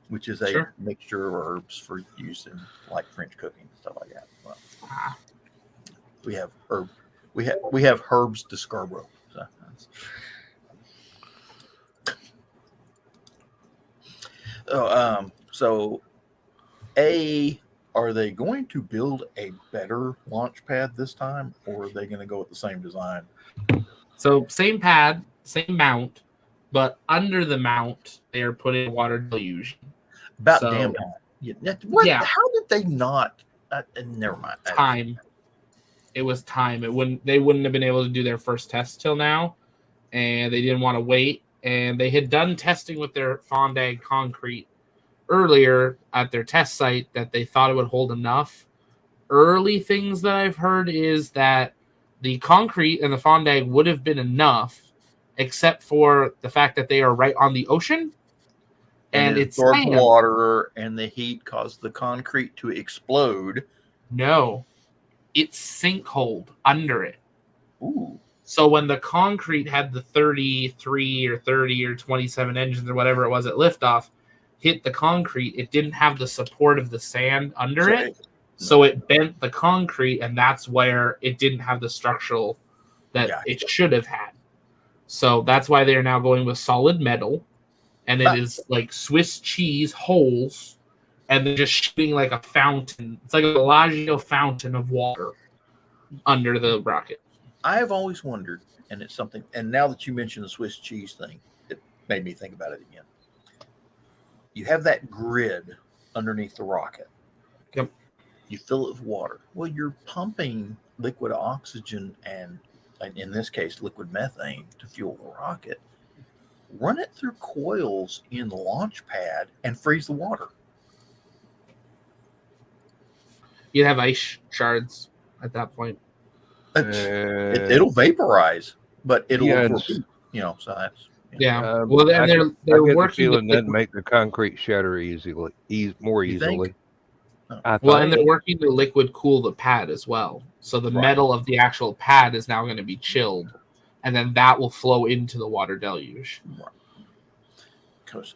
which is a Sure. mixture of herbs for use in like French cooking and stuff like that. Well, we have herb. We have herbs de Scarborough. So, are they going to build a better launch pad this time, or are they going to go with the same design? So same pad, same mount, but under the mount they are putting a water deluge. About So- damn time. What? Yeah. How did they not? Never mind. Time. It was time. They wouldn't have been able to do their first test till now, and they didn't want to wait. And they had done testing with their Fondag concrete earlier at their test site that they thought it would hold enough. Early things that I've heard is that the concrete and the Fondag would have been enough, except for the fact that they are right on the ocean, and it it's absorbs sand. water, and the heat caused the concrete to explode. No, it's sinkhole under it. Ooh. So when the concrete had the 33 or 30 or 27 engines or whatever it was at liftoff hit the concrete, it didn't have the support of the sand under it. So it bent the concrete, and that's where it didn't have the structural that it should have had. So that's why they are now going with solid metal, and it is like Swiss cheese holes, and they're just shooting like a fountain. It's like a Bellagio fountain of water under the rocket. I have always wondered, and it's something, and now that you mentioned the Swiss cheese thing, it made me think about it again. You have that grid underneath the rocket. Yep. You fill it with water. Well, you're pumping liquid oxygen and in this case, liquid methane to fuel the rocket. Run it through coils in the launch pad and freeze the water. You'd have ice shards at that point. It'll vaporize, but it'll overheat, so that's well, then they're I get working the feeling that make the concrete shatter more easily. Well, and they're working to liquid cool the pad as well. So the metal of the actual pad is now going to be chilled, and then that will flow into the water deluge. Because,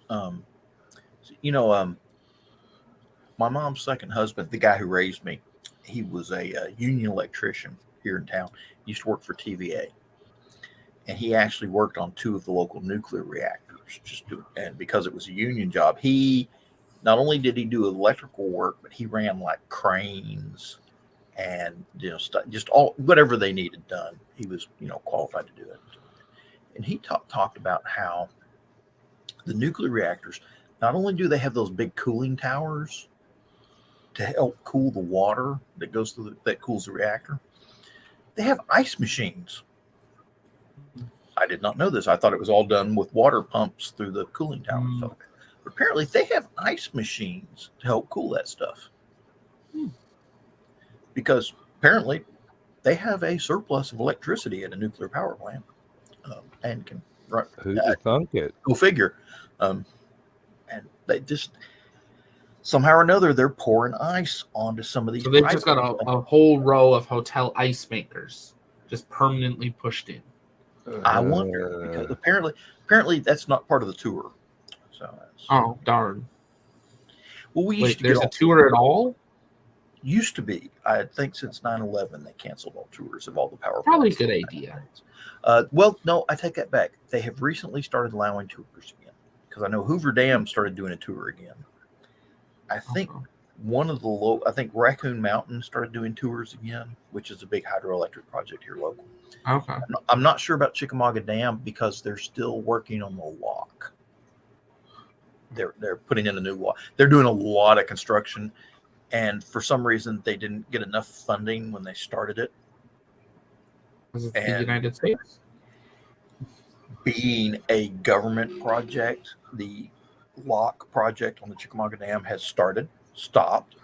my mom's second husband, the guy who raised me, he was a union electrician here in town. He used to work for TVA, and he actually worked on 2 of the local nuclear reactors. And because it was a union job, he not only did he do electrical work, but he ran like cranes and just all whatever they needed done. He was qualified to do it. And he talked about how the nuclear reactors, not only do they have those big cooling towers to help cool the water that goes through that cools the reactor, they have ice machines. I did not know this. I thought it was all done with water pumps through the cooling tower. So, but apparently they have ice machines to help cool that stuff. Because apparently they have a surplus of electricity at a nuclear power plant and can run. Who'd thunk it? Go figure. And they just somehow or another they're pouring ice onto some of these. So they've just got a whole row of hotel ice makers just permanently pushed in. I wonder because apparently that's not part of the tour. So darn. Well, we used to there's a tour at all? Used to be. I think since 9/11 they canceled all tours of all the power Probably plants. a good idea. Well, no, I take that back. They have recently started allowing tours again because I know Hoover Dam started doing a tour again. I think one of the I think Raccoon Mountain started doing tours again, which is a big hydroelectric project here local. Okay. I'm not sure about Chickamauga Dam because they're still working on the lock. They're putting in a new lock. They're doing a lot of construction, and for some reason they didn't get enough funding when they started it. Because it's the And- United States. Being a government project, the lock project on the Chickamauga Dam has stopped,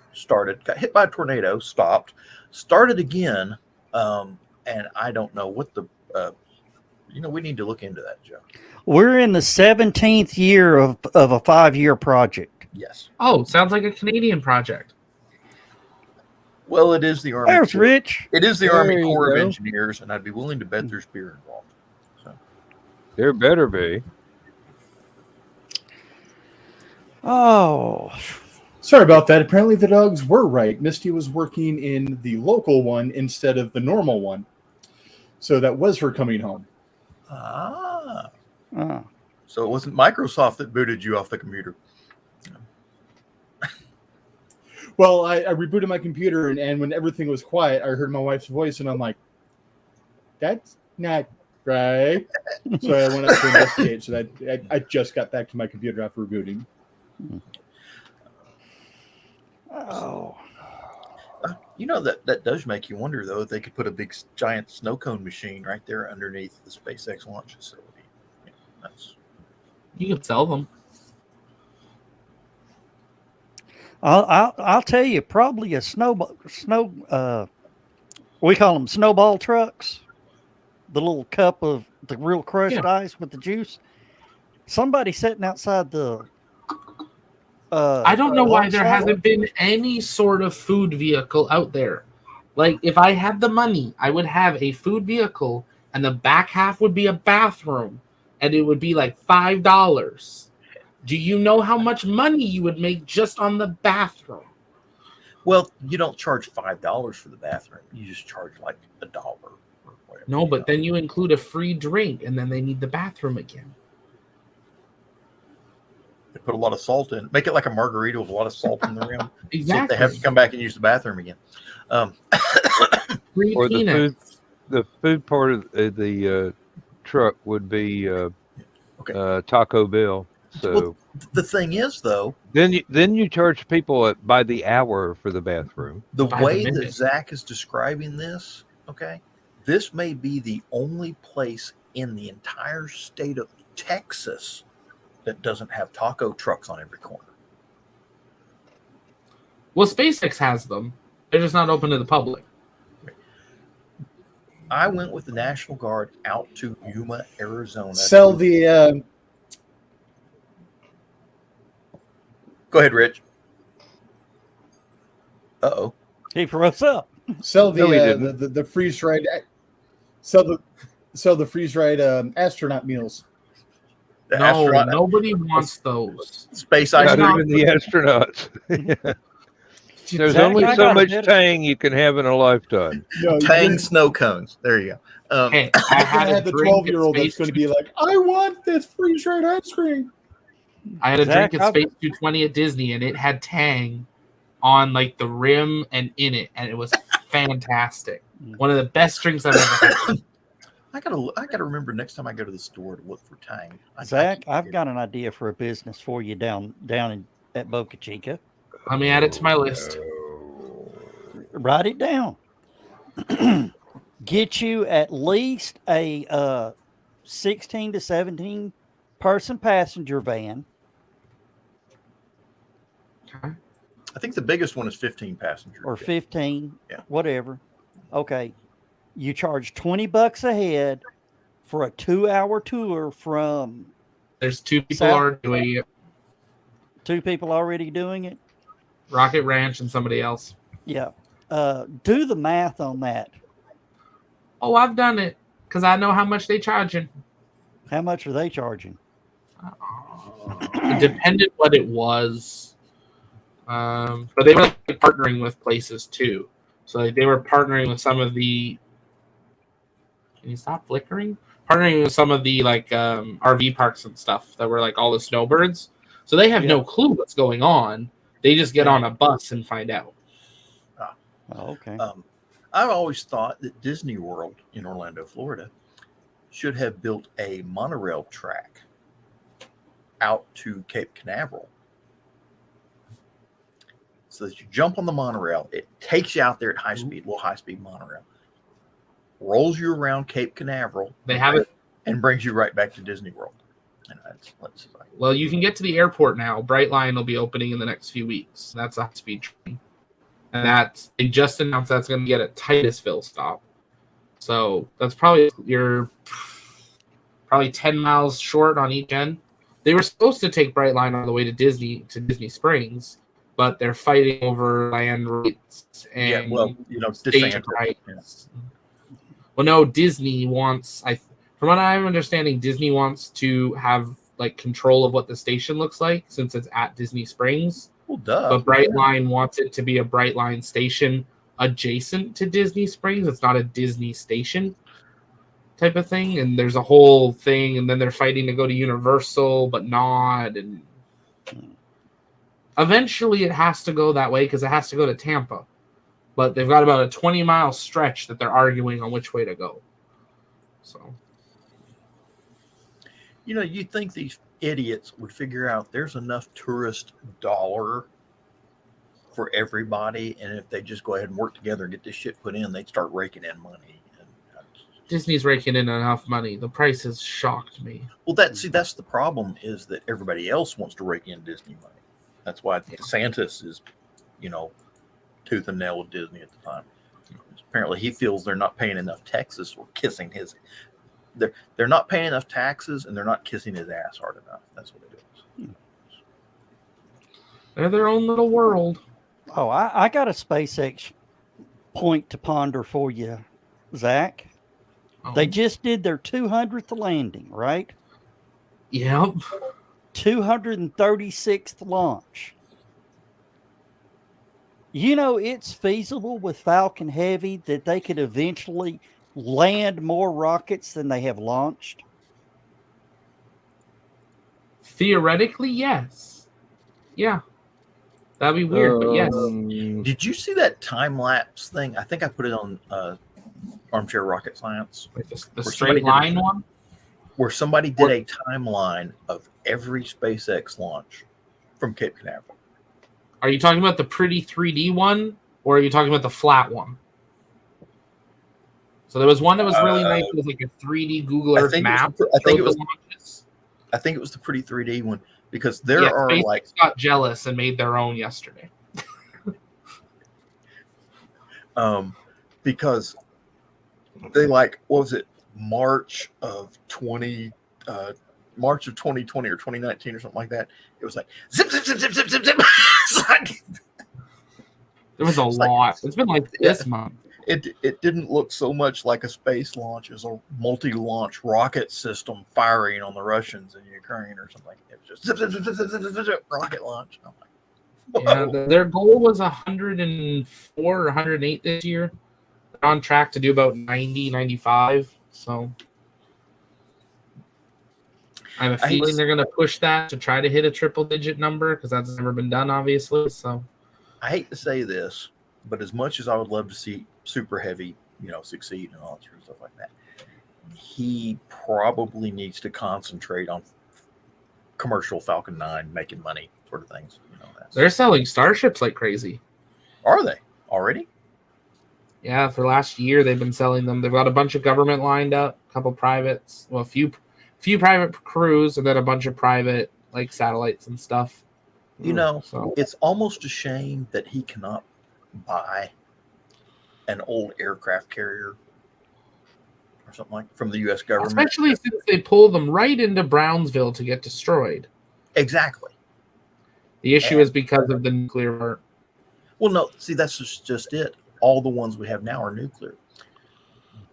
got hit by a tornado, started again, and I don't know what the, we need to look into that, Joe. We're in the 17th year of a 5-year project. Yes. Oh, sounds like a Canadian project. Well, it is the Army. There's Rich. It is the There Army you Corps of go. Engineers, and I'd be willing to bet there's beer involved. There better be. Oh, Sorry about that. Apparently the dogs were right. Misty was working in the local one instead of the normal one. So that was her coming home. Ah. uh, So it wasn't Microsoft that booted you off the computer. Well, I rebooted my computer, and when everything was quiet, I heard my wife's voice, and I'm like, that's not right. So I went up to investigate. So that I just got back to my computer after rebooting. oh. That does make you wonder, though, if they could put a big giant snow cone machine right there underneath the SpaceX launch facility. Yeah, that's You could sell them. I'll tell you, probably a we call them snowball trucks. The little cup of the real crushed ice with the juice. Somebody sitting outside the. I don't know why there launch site. hasn't been any sort of food vehicle out there. Like, if I had the money, I would have a food vehicle, and the back half would be a bathroom, and it would be like $5. Do you know how much money you would make just on the bathroom? well, you don't charge $5 for the bathroom. You just charge like $1 or whatever. No, but then you include a free drink, and then they need the bathroom again. They put a lot of salt in. Make it like a margarita with a lot of salt in the rim. So Exactly. they have to come back and use the bathroom again. Free Or peanuts. the food part of the truck would be Okay. Taco Bell. So Well, the thing is, though, then you charge people by the hour for the bathroom. the By the way that minute. Zach is describing this, okay, this may be the only place in the entire state of Texas that doesn't have taco trucks on every corner. Well, SpaceX has them. They're just not open to the public. I went with the National Guard out to Yuma, Arizona. Sell the Go ahead, Rich. Uh-oh. He froze up. sell No, he the didn't. the freeze dried sell the freeze dried astronaut meals. The No, astronaut, nobody wants those. space Not ice Not cream. even the astronauts. There's Zach, only I so got much better- tang you can have in a lifetime. No, Tang snow cones. There you go. Hey, I I had had a the drink at 12-year-old that's Space going to be like, I want this freeze dried ice cream. I had a Zach, drink how- at Space 220 at Disney, and it had Tang on like the rim and in it, and it was fantastic. One of the best drinks I've ever had. I gotta remember next time I go to the store to look for Tang. Zach, I've got an idea for a business for you down at Boca Chica. Let me add it to my list. Write it down. Get you at least a 16 to 17 person passenger van. Okay. I think the biggest one is 15 passengers. Or 15, Yeah. whatever. Okay. You charge $20 a head for a 2-hour tour from There's two people South- already doing it. 2 people already doing it. Rocket Ranch and somebody else. Yeah. Do the math on that. Oh, I've done it because I know how much they charging. How much are they charging? It depended what it was. But they were like, partnering with places too. So like, they were partnering with some of the. Can you stop flickering? Partnering with some of the like RV parks and stuff that were like all the snowbirds. So they have no clue what's going on. They just get on a bus and find out. Oh, okay. I've always thought that Disney World in Orlando, Florida, should have built a monorail track out to Cape Canaveral. So that you jump on the monorail, it takes you out there at high speed, little high speed monorail. rolls you around Cape Canaveral. They have it. And brings you right back to Disney World. And let's Well, you can get to the airport now. Brightline will be opening in the next few weeks. That's a high-speed train. And they just announced that's going to get a Titusville stop. So that's you're probably 10 miles short on each end. They were supposed to take Brightline all the way to Disney Springs, but they're fighting over land rights and stage rights. Yeah. Well, no, Disney wants. From what I'm understanding, Disney wants to have like control of what the station looks like since it's at Disney Springs. Well, duh. But Brightline wants it to be a Brightline station adjacent to Disney Springs. It's not a Disney station type of thing. And there's a whole thing. And then they're fighting to go to Universal, but not. And eventually it has to go that way because it has to go to Tampa. But they've got about a 20-mile stretch that they're arguing on which way to go. So. You'd think these idiots would figure out there's enough tourist dollar for everybody, and if they just go ahead and work together and get this shit put in, they'd start raking in money. Disney's raking in enough money. The prices shocked me. Well, that's the problem is that everybody else wants to rake in Disney money. That's why DeSantis is, tooth and nail with Disney at the time. Apparently, he feels they're not paying enough taxes or kissing his. They're not paying enough taxes and they're not kissing his ass hard enough. That's what it is. They're their own little world. Oh, I got a SpaceX point to ponder for you, Zach. Oh. They just did their 200th landing, right? Yep. 236th launch. It's feasible with Falcon Heavy that they could eventually land more rockets than they have launched? Theoretically, yes. Yeah. That'd be weird, but yes. Did you see that time-lapse thing? I think I put it on Armchair Rocket Science. Like the straight line one? Where somebody did a timeline of every SpaceX launch from Cape Canaveral. Are you talking about the pretty 3D one, or are you talking about the flat one? So there was one that was really nice. It was like a 3D Google Earth map. I think it was the pretty 3D one because there are SpaceX like got jealous and made their own yesterday. Because they what was it? March of 2020 or 2019 or something like that. It was like zip zip zip zip zip zip zip. There was a lot. It's been like this month. It didn't look so much like a space launch as a multi-launch rocket system firing on the Russians in Ukraine or something. It was just zip, zip, zip, zip, zip, zip, zip, rocket launch. I'm like, yeah, their goal was 104 or 108 this year. They're on track to do about 90, 95. So I have a feeling they're going to push that to try to hit a triple-digit number because that's never been done, obviously. So I hate to say this, but as much as I would love to see Super Heavy, succeed and all that sort of stuff like that, he probably needs to concentrate on commercial Falcon 9 making money sort of things. They're selling Starships like crazy. Are they already? Yeah, for last year they've been selling them. They've got a bunch of government lined up, a couple privates, well, a few private crews, and then a bunch of private like satellites and stuff. It's almost a shame that he cannot buy an old aircraft carrier or something like from the U.S. government. Especially since they pull them right into Brownsville to get destroyed. Exactly. The issue is because of the nuclear part. Well, no, see, that's just it. All the ones we have now are nuclear.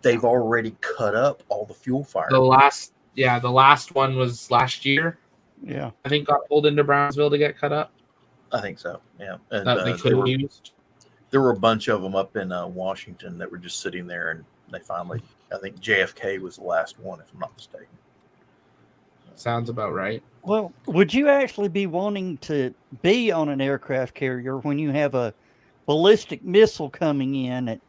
They've already cut up all the fuel fire. The last one was last year. Yeah. I think got pulled into Brownsville to get cut up. I think so, yeah. And that they could have used. There were a bunch of them up in Washington that were just sitting there, and they finally, I think JFK was the last one, if I'm not mistaken. Sounds about right. Well, would you actually be wanting to be on an aircraft carrier when you have a ballistic missile coming in?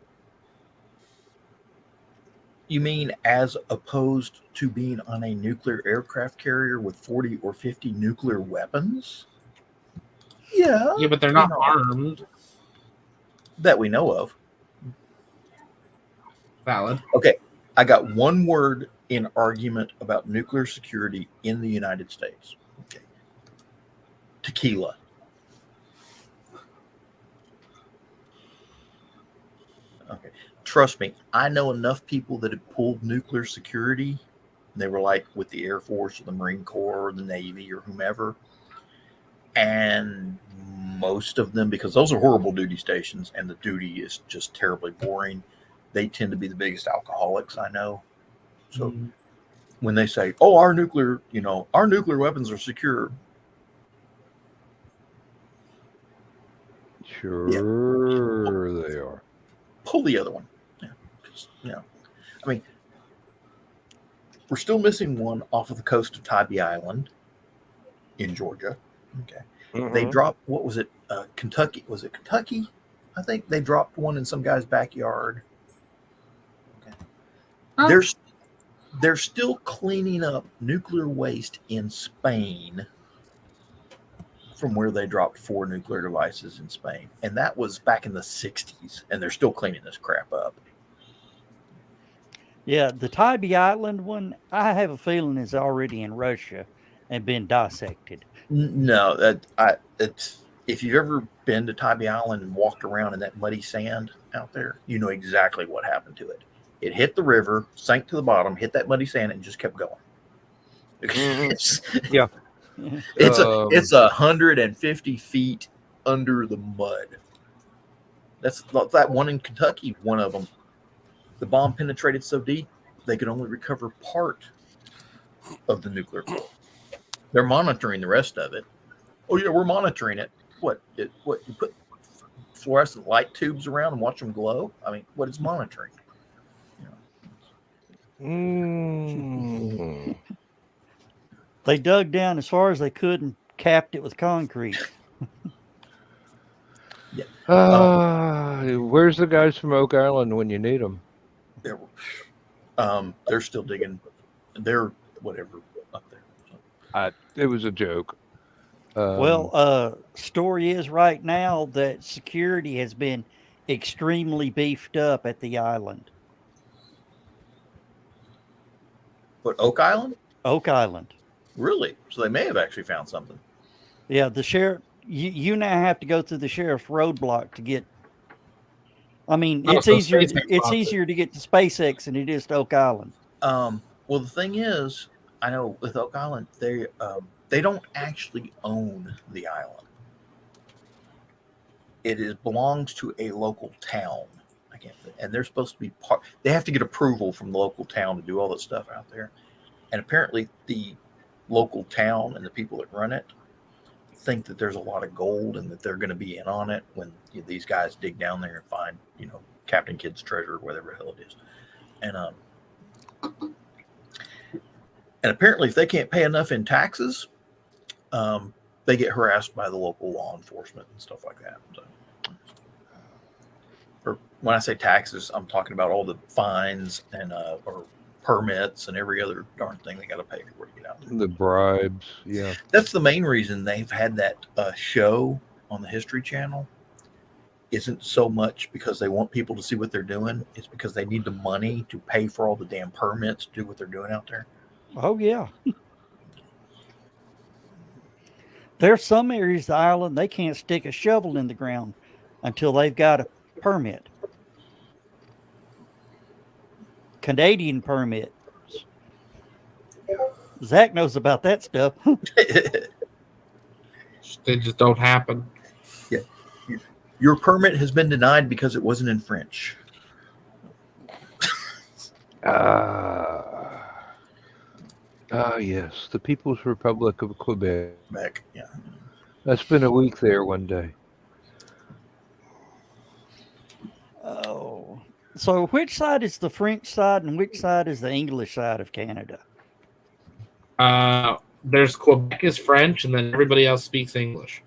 You mean as opposed to being on a nuclear aircraft carrier with 40 or 50 nuclear weapons? Yeah. Yeah, but they're not armed. That we know of. Valid. Okay, I got one word in argument about nuclear security in the United States. Okay. Tequila. Okay. Trust me, I know enough people that have pulled nuclear security. They were like with the Air Force or the Marine Corps or the Navy or whomever. And most of them, because those are horrible duty stations and the duty is just terribly boring, they tend to be the biggest alcoholics I know. So when they say, "Oh, our nuclear weapons are secure," Sure, they are. pull the other one. Yeah, I mean, we're still missing one off of the coast of Tybee Island in Georgia. Okay, they dropped, what was it? Kentucky? Was it Kentucky? I think they dropped one in some guy's backyard. Okay, Oh. they're still cleaning up nuclear waste in Spain from where they dropped 4 nuclear devices in Spain. And that was back in the 60s. And they're still cleaning this crap up. Yeah, the Tybee Island one, I have a feeling is already in Russia and been dissected. No, it's if you've ever been to Tybee Island and walked around in that muddy sand out there, you know exactly what happened to it. It hit the river, sank to the bottom, hit that muddy sand, and just kept going. Yeah. It's 150 feet under the mud. That's that one in Kentucky. One of them, the bomb penetrated so deep they could only recover part of the nuclear core. They're monitoring the rest of it. Oh yeah, we're monitoring it. What you put fluorescent light tubes around and watch them glow? I mean, what is monitoring? They dug down as far as they could and capped it with concrete. Yeah. Where's the guys from Oak Island when you need them? They're still digging. They're whatever up there. It was a joke. Story is right now that security has been extremely beefed up at the island. What, Oak Island? Oak Island. Really? So they may have actually found something. Yeah, the sheriff. You now have to go through the sheriff's roadblock to get. I mean, it's easier. It's easier to get to SpaceX than it is to Oak Island. Well, the thing is, I know with Oak Island, they don't actually own the island. It belongs to a local town. And they're supposed to be part. They have to get approval from the local town to do all that stuff out there. And apparently, the local town and the people that run it think that there's a lot of gold and that they're going to be in on it when these guys dig down there and find, Captain Kidd's treasure, whatever the hell it is. And apparently, if they can't pay enough in taxes, they get harassed by the local law enforcement and stuff like that. So, or when I say taxes, I'm talking about all the fines and or permits and every other darn thing they got to pay before you get out there. The bribes, yeah. That's the main reason they've had that show on the History Channel. Isn't so much because they want people to see what they're doing. It's because they need the money to pay for all the damn permits to do what they're doing out there. Oh, yeah. There's some areas of the island, they can't stick a shovel in the ground until they've got a permit. Canadian permits. Zach knows about that stuff. They just don't happen. Yeah. Your permit has been denied because it wasn't in French. Yes, the People's Republic of Quebec. Yeah. I spent a week there one day. Oh. So which side is the French side and which side is the English side of Canada? There's Quebec is French, and then everybody else speaks English.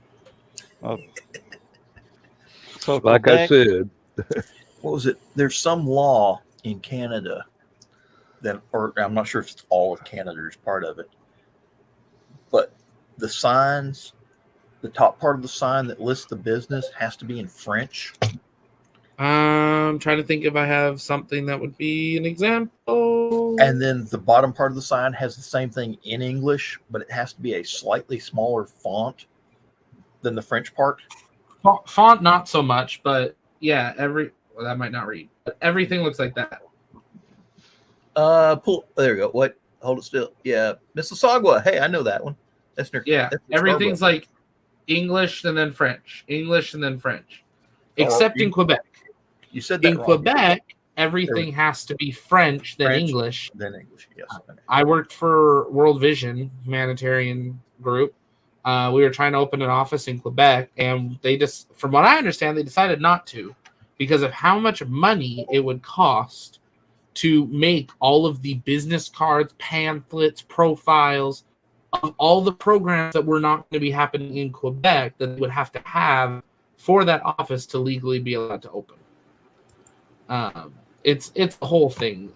Oh. So like Quebec, I said. What was it? There's some law in Canada that, or I'm not sure if it's all of Canada or is part of it, but the signs, the top part of the sign that lists the business has to be in French. I'm trying to think if I have something that would be an example. And then the bottom part of the sign has the same thing in English, but it has to be a slightly smaller font than the French part. Font, not so much, but yeah, that might not read. But everything looks like that. There we go. What? Hold it still. Yeah, Mississauga. Hey, I know that one. That's near. Yeah, that's near everything's Scarborough. like English and then French, English and then French, Oh, except in Quebec. You said that In wrong. Quebec, everything has to be French, then French, English. Then English. Yes. I worked for World Vision humanitarian group. We were trying to open an office in Quebec, and they just, from what I understand, they decided not to because of how much money it would cost to make all of the business cards, pamphlets, profiles of all the programs that were not going to be happening in Quebec that they would have to have for that office to legally be allowed to open. It's the whole thing.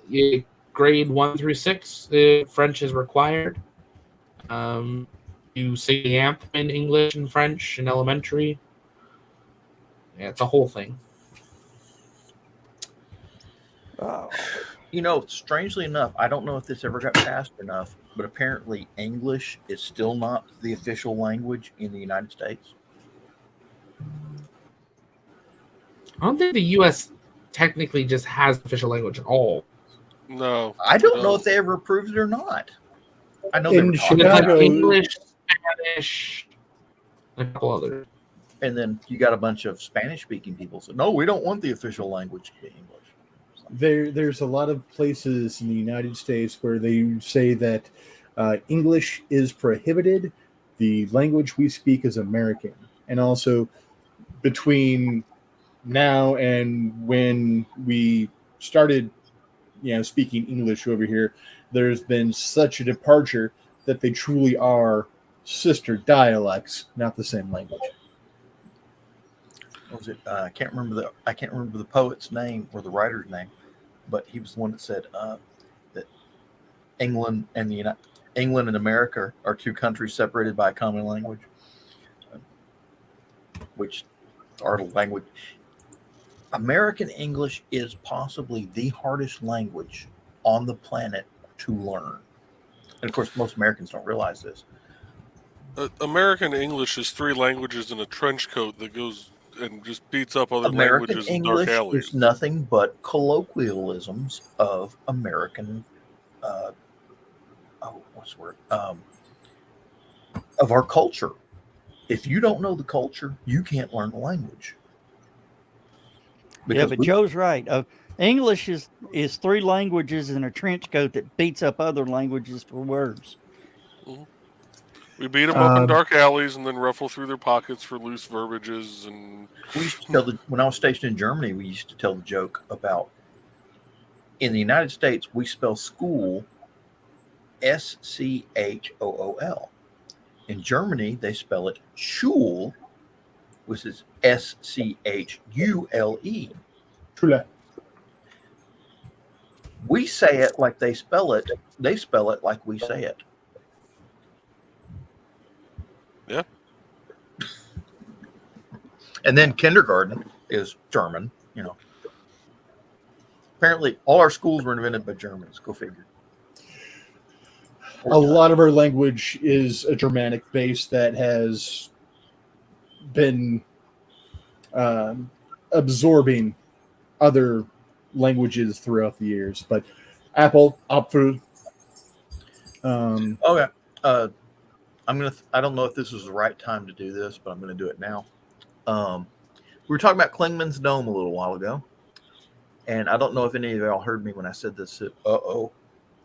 Grade 1 through 6, French is required. You sing the anthem in English and French in elementary. Yeah, it's a whole thing. Strangely enough, I don't know if this ever got passed enough, but apparently English is still not the official language in the United States. I don't think the U.S. technically just has official language at all. No. I don't know if they ever approved it or not. I know they In were talking It's like about it. English, Spanish, and a couple others. And then you got a bunch of Spanish-speaking people said, "No, we don't want the official language to be English." There's a lot of places in the United States where they say that English is prohibited. The language we speak is American. And also between now and when we started, speaking English over here, there's been such a departure that they truly are sister dialects, not the same language. What was it? I can't remember the poet's name or the writer's name, but he was the one that said that England and America are two countries separated by a common language, which our language. American English is possibly the hardest language on the planet to learn, and of course, most Americans don't realize this. American English is 3 languages in a trench coat that goes and just beats up other American languages in dark English alleys. is nothing but colloquialisms of American, what's the word? Of our culture. If you don't know the culture, you can't learn the language. Yeah, but Joe's right. English is 3 languages in a trench coat that beats up other languages for words. Mm-hmm. We beat them up in dark alleys and then ruffle through their pockets for loose verbiages. And we used to tell when I was stationed in Germany, we used to tell the joke about in the United States we spell school School. In Germany, they spell it Schule, which is Schule. Schule. We say it like they spell it. They spell it like we say it. Yeah. And then kindergarten is German, Apparently, all our schools were invented by Germans. Go figure. A lot of our language is a Germanic base that has been absorbing other languages throughout the years. But Apple, Apfel. Okay. I don't know if this is the right time to do this, but I'm going to do it now. We were talking about Klingman's Dome a little while ago, and I don't know if any of y'all heard me when I said this.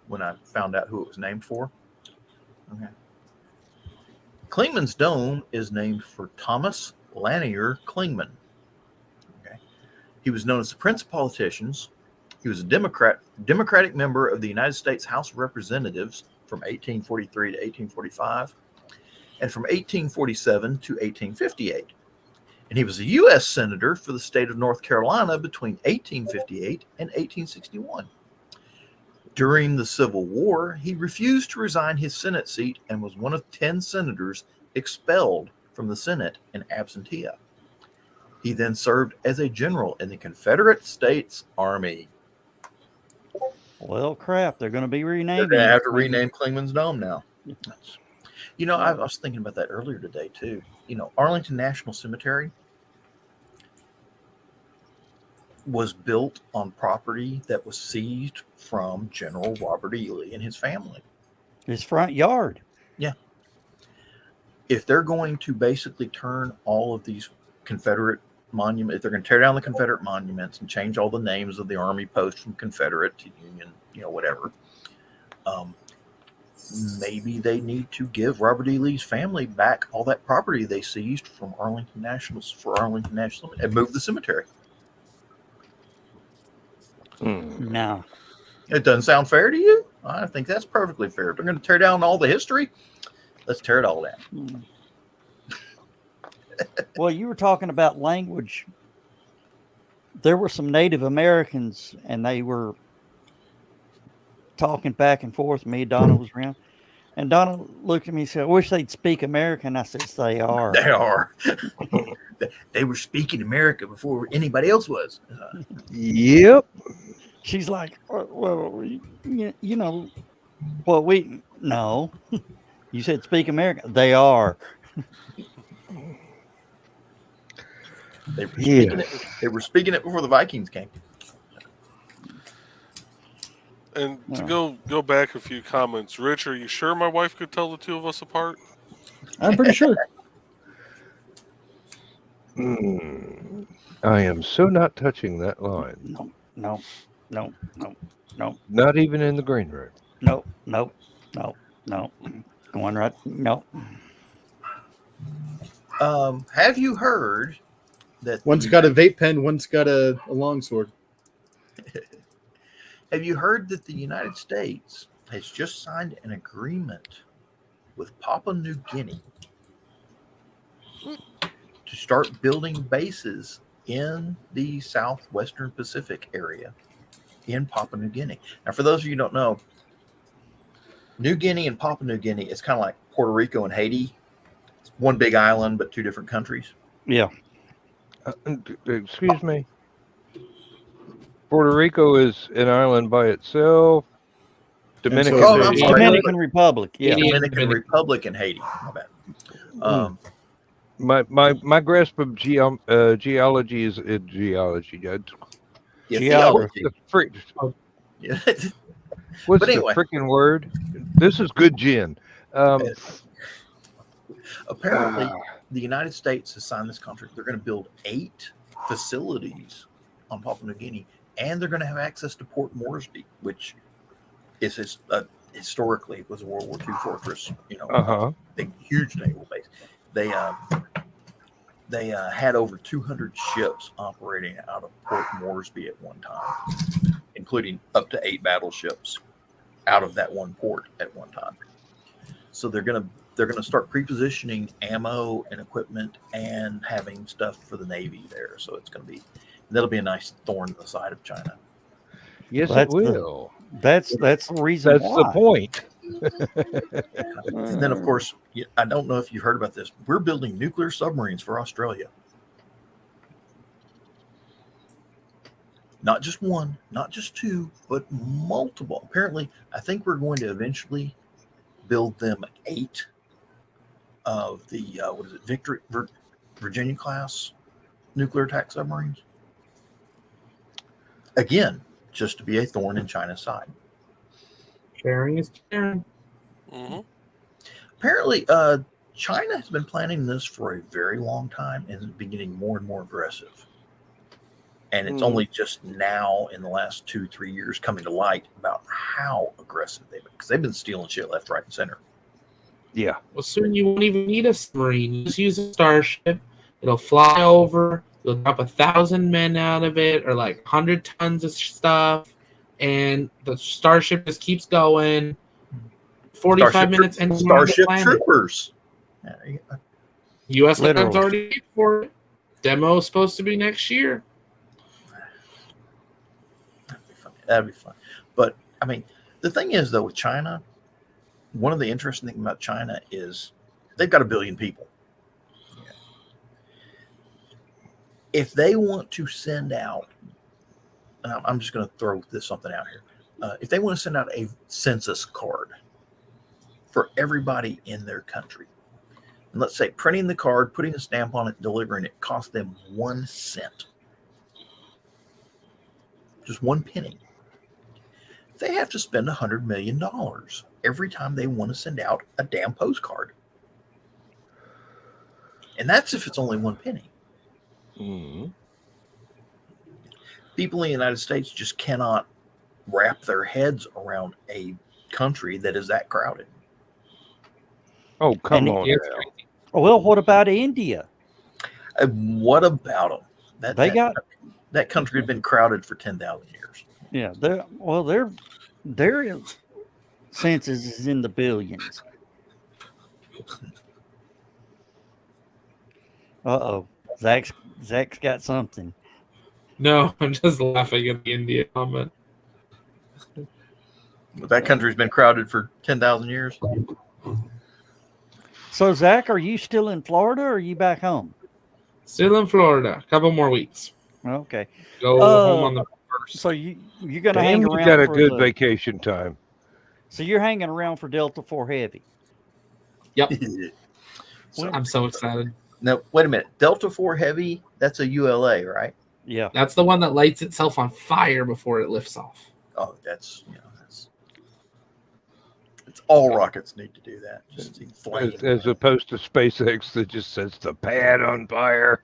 When I found out who it was named for. Okay. Klingman's Dome is named for Thomas Lanier Klingman. Okay. He was known as the Prince of Politicians. He was a Democratic member of the United States House of Representatives from 1843 to 1845, and from 1847 to 1858. And he was a U.S. Senator for the state of North Carolina between 1858 and 1861. During the Civil War, he refused to resign his Senate seat and was one of 10 senators expelled from the Senate in absentia. He then served as a general in the Confederate States Army. Well, crap, they're going to be They're renaming. going to have it. to rename Clingman's Dome now. You know, I was thinking about that earlier today, too. You know, Arlington National Cemetery was built on property that was seized from General Robert E. Lee and his family. His front yard. Yeah. If they're going to basically turn all of these Confederate monuments, if they're going to tear down the Confederate monuments and change all the names of the Army posts from Confederate to Union, you know, whatever, maybe they need to give Robert E. Lee's family back all that property they seized from Arlington National and move the cemetery. No. It doesn't sound fair to you? I think that's perfectly fair. If they're going to tear down all the history, let's tear it all down. Well, you were talking about language. There were some Native Americans, and they were talking back and forth. Me and Donna was around. And Donna looked at me and said, I wish they'd speak American. I said, they are. They are. They were speaking America before anybody else was. Yep. She's like, well, you know, well, no. You said speak American. They are. They were speaking it before the Vikings came. And to go back a few comments, Rich, are you sure my wife could tell the two of us apart? I'm pretty sure. I am so not touching that line. No. Not even in the green room. No. Going right. No. Have you heard that One's got a vape pen, one's got a longsword. Have you heard that the United States has just signed an agreement with Papua New Guinea to start building bases in the southwestern Pacific area in Papua New Guinea? Now, for those of you who don't know, New Guinea and Papua New Guinea is kind of like Puerto Rico and Haiti. It's one big island, but two different countries. Yeah. Excuse me. Puerto Rico is an island by itself. Dominican, Oh, I'm sorry. Dominican Republic. Yeah. Dominican Republic and Haiti. My bad. My grasp of geology is geology. Geography. Yeah. What's But anyway. the freaking word? This is good gin. Apparently, the United States has signed this contract. They're going to build 8 facilities on Papua New Guinea, and they're going to have access to Port Moresby, which is historically was a World War II fortress. You know, big, huge naval base. They had over 200 ships operating out of Port Moresby at one time, including up to 8 battleships out of that one port at one time. So they're going to start pre-positioning ammo and equipment and having stuff for the Navy there. So that'll be a nice thorn in the side of China. Yes, it will. That's the reason. That's why. the point. And then, of course, I don't know if you've heard about this. We're building nuclear submarines for Australia. Not just one, not just 2, but multiple. Apparently, I think we're going to eventually build them 8 of the Virginia class nuclear attack submarines. Again, just to be a thorn in China's side. Sharing is caring. Mm-hmm. Apparently, China has been planning this for a very long time and has been getting more and more aggressive. And it's only just now in the last 2-3 years coming to light about how aggressive they've been, because they've been stealing shit left, right, and center. Yeah. Well, soon you won't even need a submarine. Just use a starship. It'll fly over. You'll drop 1,000 men out of it, or like 100 tons of stuff, and the starship just keeps going. 45 minutes and Starship Troopers. U.S. Literally. Government's already paid for it. Demo is supposed to be next year. That'd be fun. But I mean, the thing is, though, with China, one of the interesting things about China is they've got 1 billion people. if they want to send out, and I'm just going to throw something out here. If they want to send out a census card for everybody in their country, and let's say printing the card, putting a stamp on it, delivering it cost them 1 cent, just 1 penny. They have to spend $100 million every time they want to send out a damn postcard. And that's if it's only 1 penny. Mm-hmm. People in the United States just cannot wrap their heads around a country that is that crowded. Oh, come on It's now. crazy. Well, what about India? What about them? That country had been crowded for 10,000 years. Yeah, their census is in the billions. Uh-oh. Zach's got something. No, I'm just laughing at the India comment. But that country's been crowded for 10,000 years. So, Zach, are you still in Florida or are you back home? Still in Florida. A couple more weeks. Okay. Go home on the 1st. So you're gonna Damn, hang you around got a for good the, vacation time. So you're hanging around for Delta 4 Heavy. Yep. So, I'm so excited. now, wait a minute. Delta 4 Heavy, that's a ULA, right? Yeah. That's the one that lights itself on fire before it lifts off. Oh, that's all rockets need to do that. Just inflame. As opposed to SpaceX that just sets the pad on fire.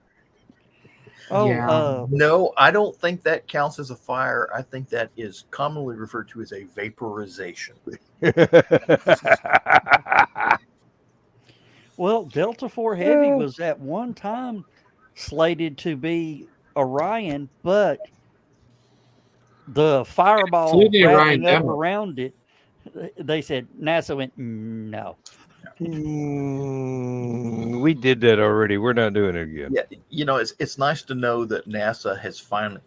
Oh, Yeah. No, I don't think that counts as a fire. I think that is commonly referred to as a vaporization. well, Delta 4 Heavy was at one time slated to be Orion, but the fireball Flew the Orion rattling up demo. around it, they said NASA went no. We did that already. We're not doing it again. Yeah, it's nice to know that NASA has finally.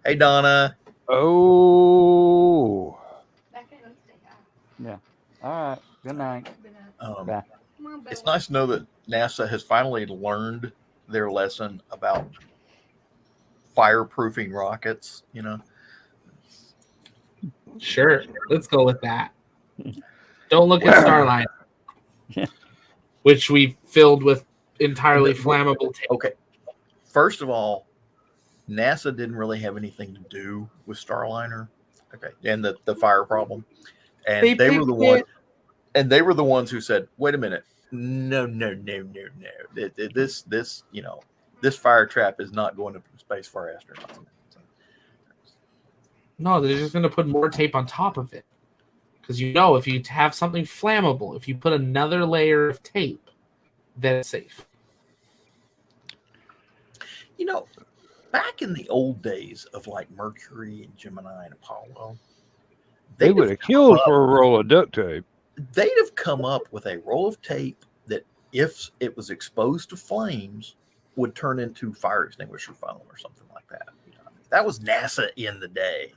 Hey, Donna. Oh, Yeah. All right. Good night. Bye. It's nice to know that NASA has finally learned their lesson about fireproofing rockets. Sure. Let's go with that. Don't look at Starline, which we filled with entirely flammable tape. Okay. First of all, NASA didn't really have anything to do with Starliner. Okay. And the fire problem. And they were the one. And they were the ones who said, wait a minute. No. This fire trap is not going to space for astronauts. No, they're just going to put more tape on top of it. Because if you have something flammable, if you put another layer of tape, then it's safe. Back in the old days of like Mercury and Gemini and Apollo, they would have killed for a roll of duct tape. They'd have come up with a roll of tape that, if it was exposed to flames, would turn into fire extinguisher foam or something like that. That was NASA in the day.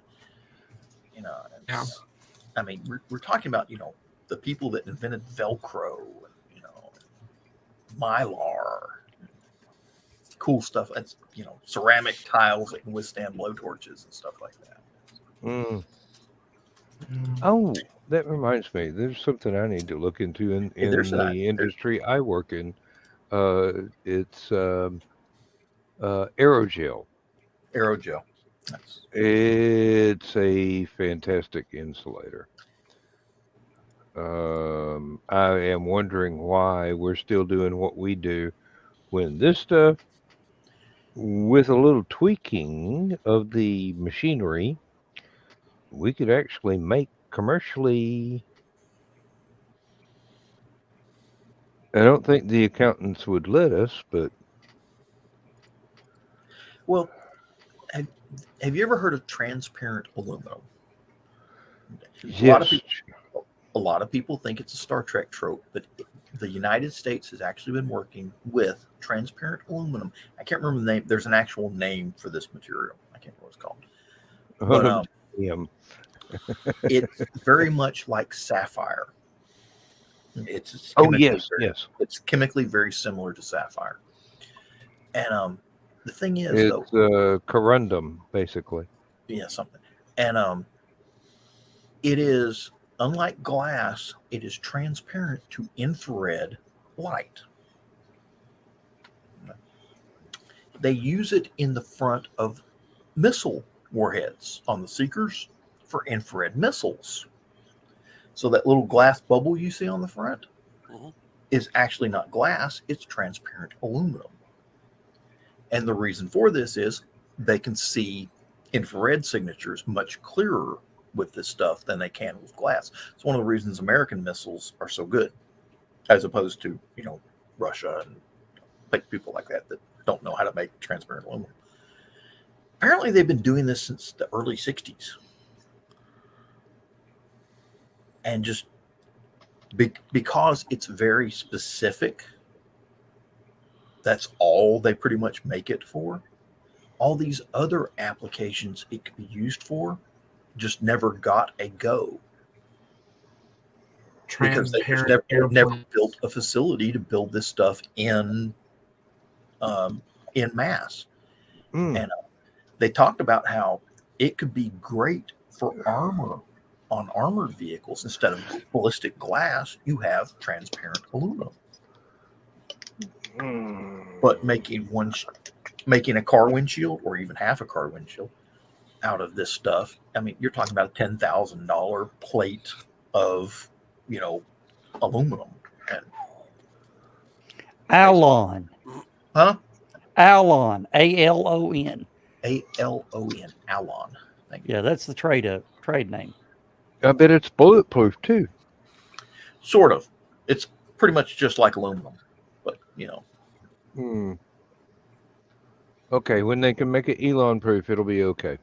Yeah. I mean, we're talking about the people that invented Velcro, and Mylar, cool stuff. That's ceramic tiles that can withstand blowtorches and stuff like that. Mm. Oh, that reminds me. There's something I need to look into in the industry I work in. It's aerogel. Aerogel. It's a fantastic insulator. I am wondering why we're still doing what we do when this stuff, with a little tweaking of the machinery, we could actually make commercially. I don't think the accountants would let us, but. Well, have you ever heard of transparent aluminum? Yes. A lot of people think it's a Star Trek trope, but the United States has actually been working with transparent aluminum. I can't remember the name. There's an actual name for this material. I can't remember what it's called. But it's very much like sapphire. Yes. It's chemically very similar to sapphire. And The thing is, It's corundum, basically. yeah, something. And it is, unlike glass, it is transparent to infrared light. They use it in the front of missile warheads on the Seekers for infrared missiles. So that little glass bubble you see on the front Mhm. is actually not glass, it's transparent aluminum. And the reason for this is they can see infrared signatures much clearer with this stuff than they can with glass. It's one of the reasons American missiles are so good, as opposed to, Russia and people like that don't know how to make transparent aluminum. Apparently, they've been doing this since the early 60s. And just because it's very specific, that's all they pretty much make it for. All these other applications it could be used for just never got a go. Because they just never built a facility to build this stuff in mass. And they talked about how it could be great for armor on armored vehicles. Instead of ballistic glass, you have transparent aluminum. But making a car windshield or even half a car windshield out of this stuff, I mean, you're talking about a $10,000 plate of, aluminum. And Alon. Huh? Alon. ALON. ALON. Alon. Thank you. Yeah, that's the trade name. I bet it's bulletproof too. Sort of. It's pretty much just like aluminum, but Okay, when they can make it Elon proof, it'll be okay.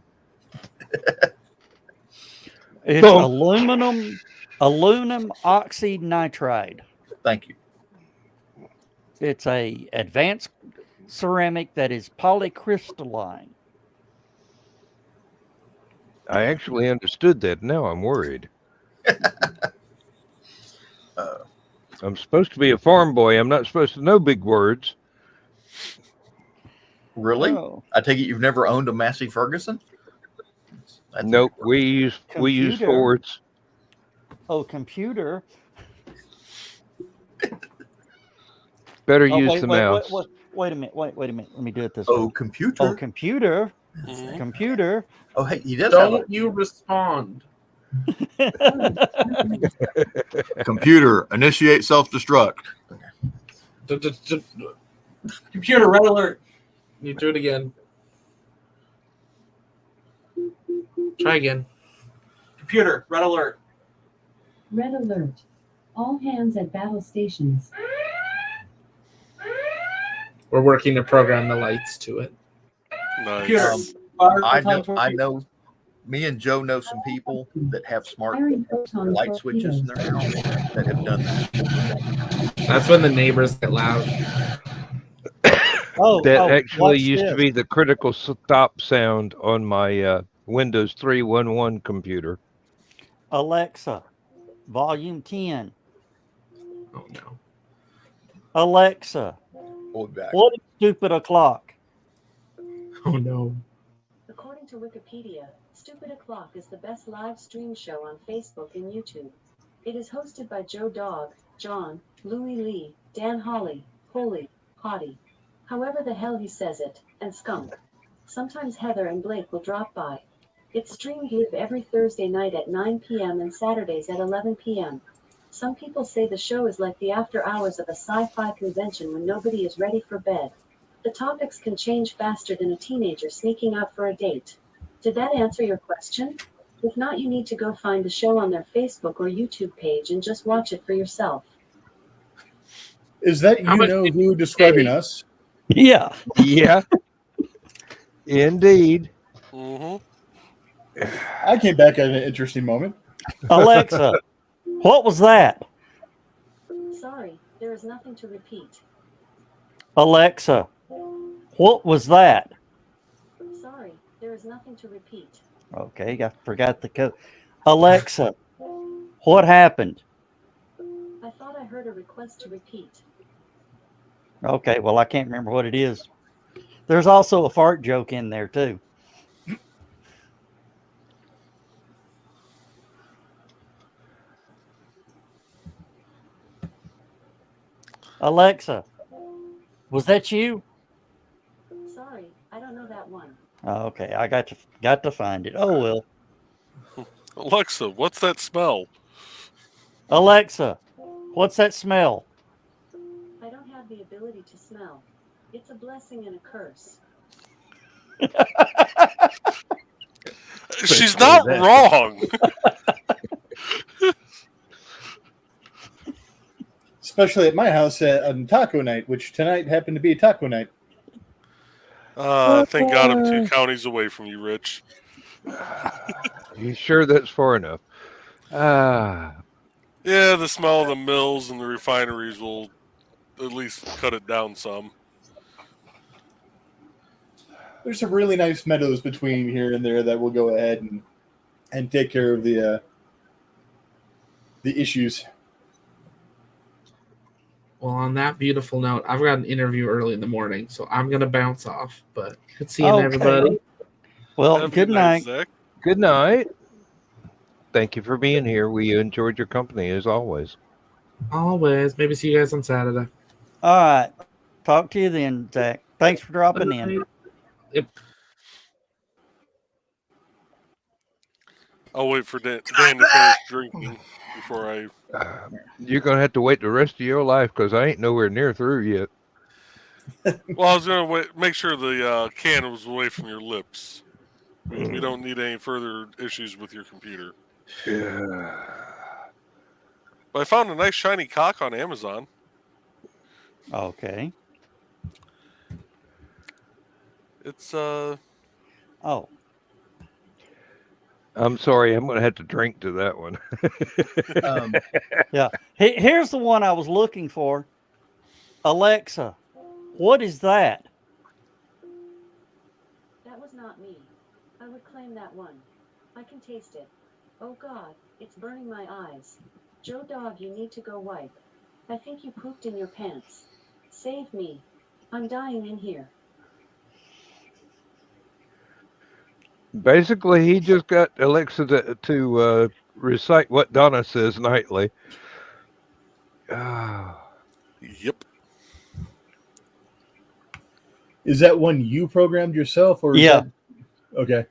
It's aluminum oxynitride. Thank you. It's a advanced ceramic that is polycrystalline. I actually understood that. Now I'm worried. I'm supposed to be a farm boy. I'm not supposed to know big words. Really? Oh. I take it you've never owned a Massey Ferguson? Nope. We use Fords. Oh, computer. Better use the mouse. Wait a minute. Wait a minute. Let me do it this Oh, way. computer. Oh, computer. Mhm. Computer. Oh, hey, he does have Don't you respond. computer. Initiate self-destruct. Computer, red alert. You do it again. Try again. Computer, red alert. Red alert. All hands at battle stations. We're working to program the lights to it. Nice. I know. Me and Joe know some people that have smart Firing photon light switches in their house that have done that. That's when the neighbors get loud. That actually watch used to this. be the critical stop sound on my Windows 311 computer. Alexa, volume 10. Oh no. Alexa, We'll be back. what is stupid o'clock? Oh no. According to Wikipedia, Stupid O'Clock is the best live stream show on Facebook and YouTube. It is hosted by Joe Dog, John, Louie Lee, Dan Holly, Holy, Hottie, however the hell he says it, and Skunk. Sometimes Heather and Blake will drop by. It's streamed live every Thursday night at 9 p.m. and Saturdays at 11 p.m. Some people say the show is like the after hours of a sci-fi convention when nobody is ready for bed. The topics can change faster than a teenager sneaking out for a date. Did that answer your question? If not, you need to go find the show on their Facebook or YouTube page and just watch it for yourself. Is that How much who describing us? Yeah. Yeah. Indeed. Mm-hmm. I came back at an interesting moment. Alexa, what was that? Sorry, there is nothing to repeat. Alexa, what was that? Sorry, there is nothing to repeat. Okay, I forgot the code. Alexa, what happened? I thought I heard a request to repeat. Okay, well, I can't remember what it is. There's also a fart joke in there too. Alexa, was that you? Sorry, I don't know that one. Oh, okay, I got to find it. Oh well. Alexa, what's that smell? Alexa, what's that smell? I don't have the ability to smell. It's a blessing and a curse. She's not wrong. Especially at my house on taco night, which tonight happened to be taco night. Thank God I'm 2 counties away from you, Rich. You sure that's far enough? Yeah, the smell of the mills and the refineries will at least cut it down some. There's some really nice meadows between here and there that will go ahead and take care of the issues. Well, on that beautiful note, I've got an interview early in the morning, so I'm gonna bounce off. But good seeing Okay. everybody. Well, Have a good night. Zach. Good night. Thank you for being here. We enjoyed your company as always. Always. Maybe see you guys on Saturday. All right. Talk to you then, Zach. Thanks for dropping in. Yep. I'll wait for Dan to finish drinking before I. You're going to have to wait the rest of your life because I ain't nowhere near through yet. Well, I was going to make sure the can was away from your lips. We don't need any further issues with your computer. Yeah. But I found a nice shiny cock on Amazon. Okay. It's Oh. I'm sorry. I'm going to have to drink to that one. Yeah. Here's the one I was looking for. Alexa, what is that? That was not me. I would claim that one. I can taste it. Oh God, it's burning my eyes. Joe Dog, you need to go wipe. I think you pooped in your pants. Save me. I'm dying in here. Basically, he just got Alexa to recite what Donna says nightly. Yep. Is that one you programmed yourself, or is Yeah. that okay?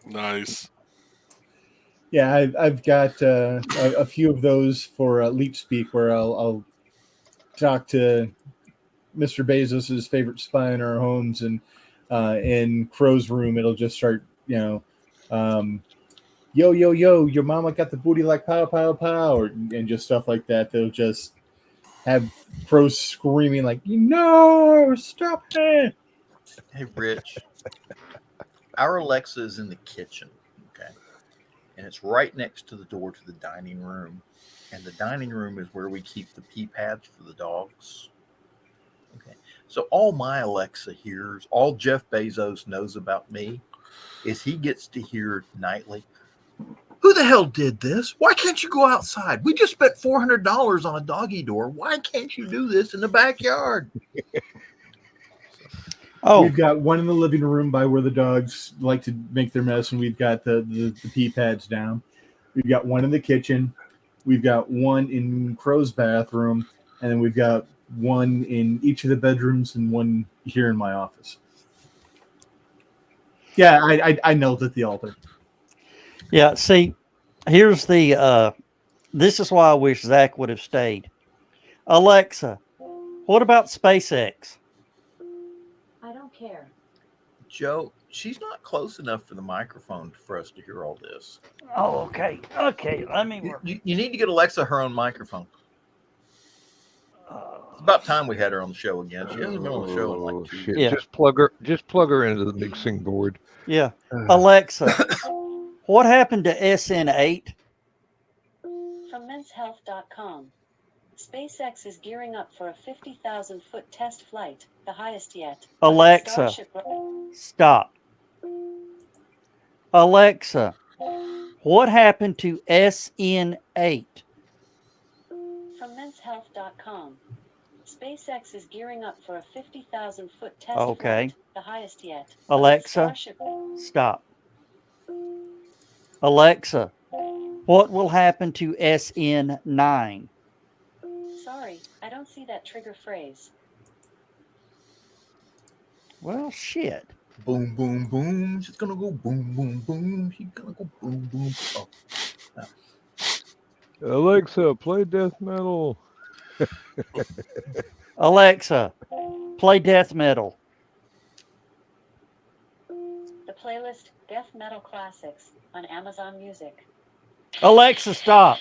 Nice. Yeah, I've got a few of those for Leap Speak, where I'll talk to Mr. Bezos's favorite spy in our homes, and in Crow's room, it'll just start, yo, your mama got the booty like pow, pow, pow, and just stuff like that. They'll just have Crow screaming like, no, stop it. Hey, Rich. Our Alexa is in the kitchen, okay? And it's right next to the door to the dining room. And the dining room is where we keep the pee pads for the dogs. Okay. So all my Alexa hears, all Jeff Bezos knows about me is he gets to hear nightly, who the hell did this? Why can't you go outside? We just spent $400 on a doggy door. Why can't you do this in the backyard? Oh, We've got one in the living room by where the dogs like to make their mess, and we've got the pee pads down. We've got one in the kitchen. We've got one in Crow's bathroom, and then we've got one in each of the bedrooms and one here in my office. Yeah, I knelt at the altar. yeah. See, here's the. This is why I wish Zach would have stayed. Alexa, what about SpaceX? I don't care. Joe, she's not close enough for the microphone for us to hear all this. Oh, okay. Okay, let me work. You need to get Alexa her own microphone. It's about time we had her on the show again. She hasn't been on the show in like 2 shit. Yeah. Just plug her into the mixing board. Yeah. Alexa, what happened to SN8? From menshealth.com. SpaceX is gearing up for a 50,000-foot test flight, the highest yet. Alexa, stop. Alexa, what happened to SN8? From menshealth.com. SpaceX is gearing up for a 50,000-foot test Okay. flight, the highest yet. Alexa, Starship. stop. Alexa, what will happen to SN9? Sorry, I don't see that trigger phrase. Well, shit. Boom, boom, boom. She's gonna go boom, boom, boom. She's gonna go boom, boom. Oh, Alexa, play death metal. Alexa, play death metal. The playlist Death Metal Classics on Amazon Music. Alexa, stop.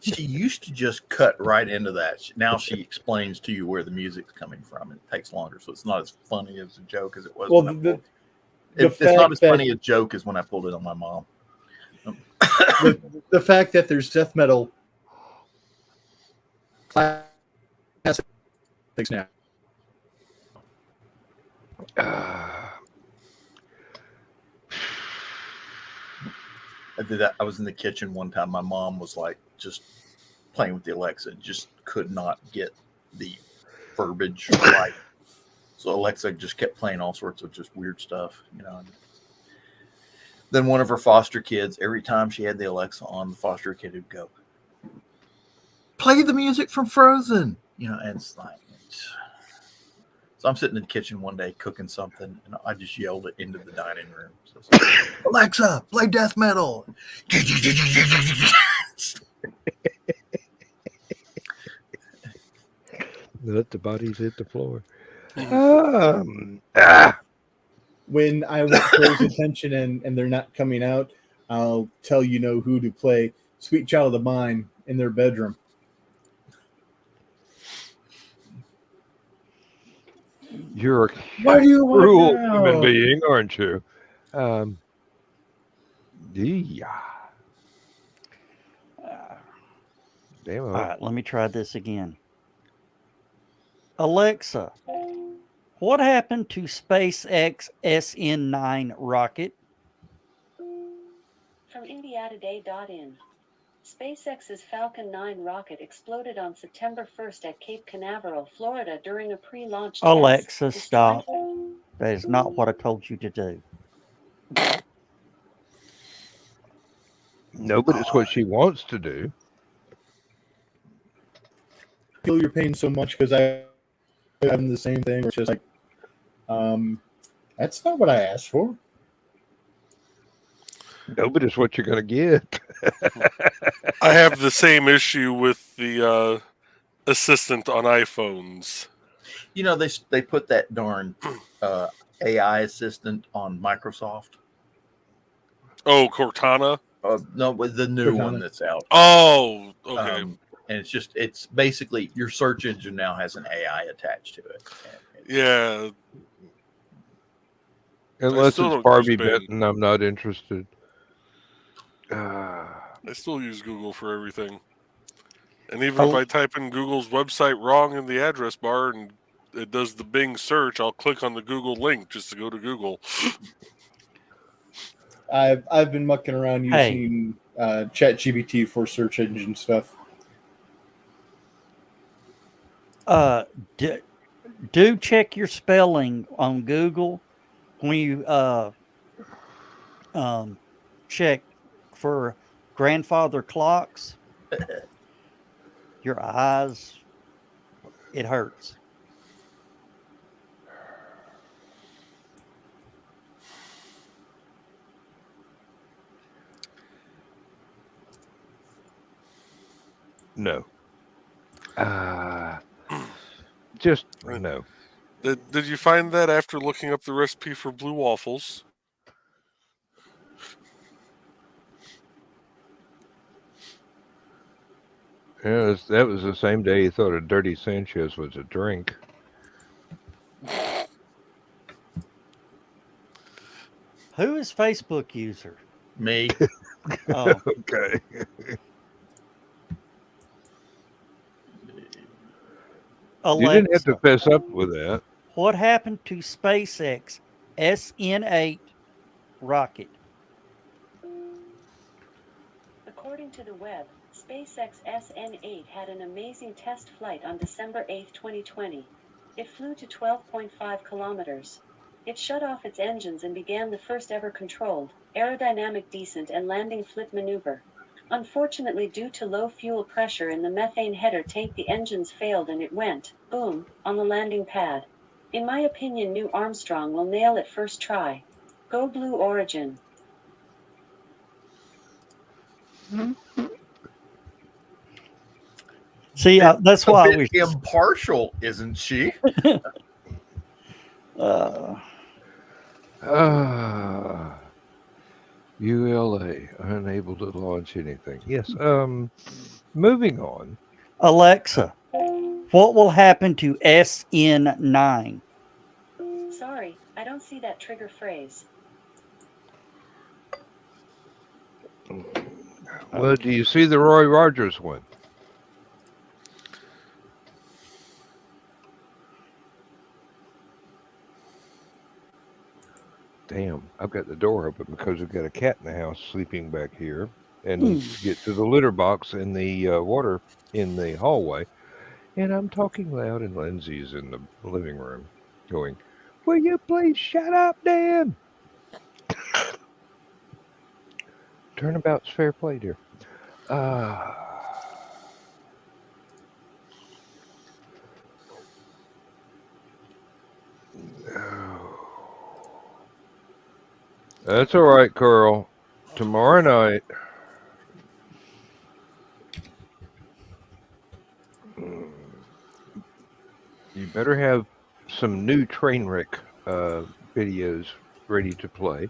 she used to just cut right into that. Now she explains to you where the music's coming from. It takes longer, so it's not as funny as a joke as it was. Well, when I the pulled it's not as funny a joke as when I pulled it on my mom. the fact that there's death metal classics now. I did that. I was in the kitchen one time. My mom was like just playing with the Alexa, just could not get the verbiage right. So Alexa just kept playing all sorts of just weird stuff, you know. Then one of her foster kids, every time she had the Alexa on, the foster kid would go, "Play the music from Frozen," you know. And it's like, so I'm sitting in the kitchen one day cooking something, and I just yelled it into the dining room. So it's like, "Alexa, play death metal." Let the bodies hit the floor. When I want close attention and they're not coming out, I'll tell who to play Sweet Child of Mine in their bedroom. You're a Why do you want cruel now? human being, aren't you? Yeah. Damn. All right, let me try this again. Alexa, what happened to SpaceX SN9 rocket? From IndiaToday.in. SpaceX's Falcon 9 rocket exploded on September 1st at Cape Canaveral, Florida during a pre-launch test. Alexa, stop. That is not what I told you to do. No, but it's what she wants to do. I feel your pain so much because I'm having the same thing. It's just like, that's not what I asked for. No, but it's what you're going to get. I have the same issue with the assistant on iPhones. You know, they put that darn AI assistant on Microsoft. Oh, Cortana? No, with the new Cortana. one that's out. Oh, okay. And it's basically your search engine now has an AI attached to it. Yeah. Unless still it's don't Barbie use Bing. Benton, I'm not interested. I still use Google for everything. And even if I type in Google's website wrong in the address bar and it does the Bing search, I'll click on the Google link just to go to Google. I've been mucking around using ChatGPT for search engine stuff. Do check your spelling on Google when you check for grandfather clocks. Your eyes, it hurts. No. Just no. Did you find that after looking up the recipe for blue waffles? Yeah, that was the same day he thought a dirty Sanchez was a drink. Who is Facebook user? Me. Oh, Okay. Alexa, You didn't have to fess up with that. what happened to SpaceX SN8 rocket? According to the web, SpaceX SN8 had an amazing test flight on December 8, 2020. It flew to 12.5 kilometers. It shut off its engines and began the first ever controlled, aerodynamic descent and landing flip maneuver. Unfortunately, due to low fuel pressure in the methane header tank, the engines failed and it went, boom, on the landing pad. In my opinion, Neil Armstrong will nail it first try. Go Blue Origin. See, that's A why bit we. impartial, isn't she? ULA unable to launch anything. Yes. Moving on. Alexa, what will happen to SN9? Sorry, I don't see that trigger phrase. Well, do you see the Roy Rogers one? Damn, I've got the door open because we've got a cat in the house sleeping back here and needs to get to the litter box in the water in the hallway. And I'm talking loud, and Lindsay's in the living room going, "Will you please shut up, Dan?" Turnabout's fair play, dear. That's all right, Carl. Tomorrow night, you better have some new train wreck videos ready to play.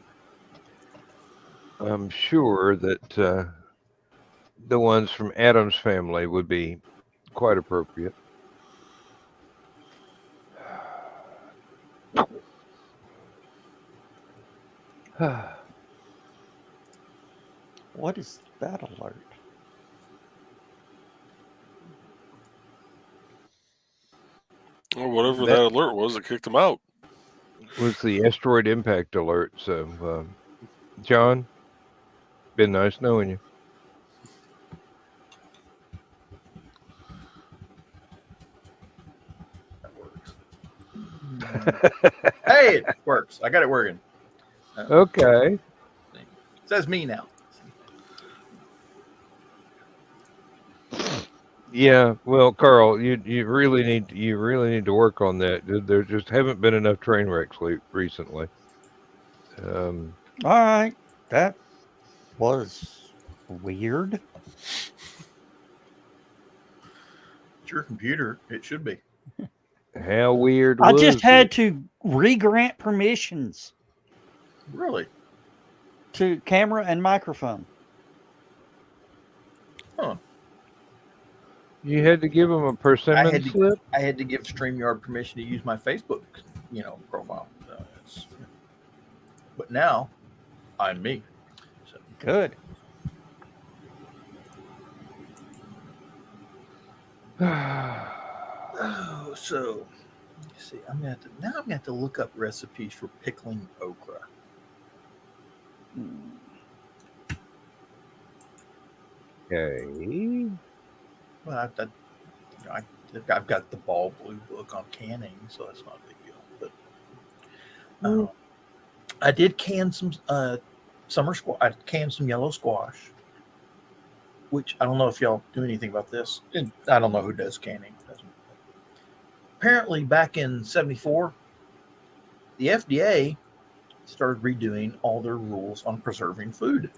I'm sure that the ones from Adam's family would be quite appropriate. What is that alert? Well, whatever that alert was, it kicked him out. Was the asteroid impact alert. So, John, been nice knowing you. That works. Hey, it works. I got it working. Okay. It says me now. Yeah, well, Carl, you really need to work on that. There just haven't been enough train wrecks recently. All right, that was weird. It's your computer. It should be. How weird I was just had it? to re-grant permissions Really? to camera and microphone. Huh. You had to give them a persimmon slip? I had to give StreamYard permission to use my Facebook, profile. But now, I'm me. So. Good. Oh, so let's see. I'm gonna have to look up recipes for pickling okra. Okay. Well, I've got the Ball Blue book on canning, so that's not a big deal. But I did can some summer squash. I canned some yellow squash, which I don't know if y'all do anything about this. And I don't know who does canning. Apparently, back in '74, the FDA started redoing all their rules on preserving food.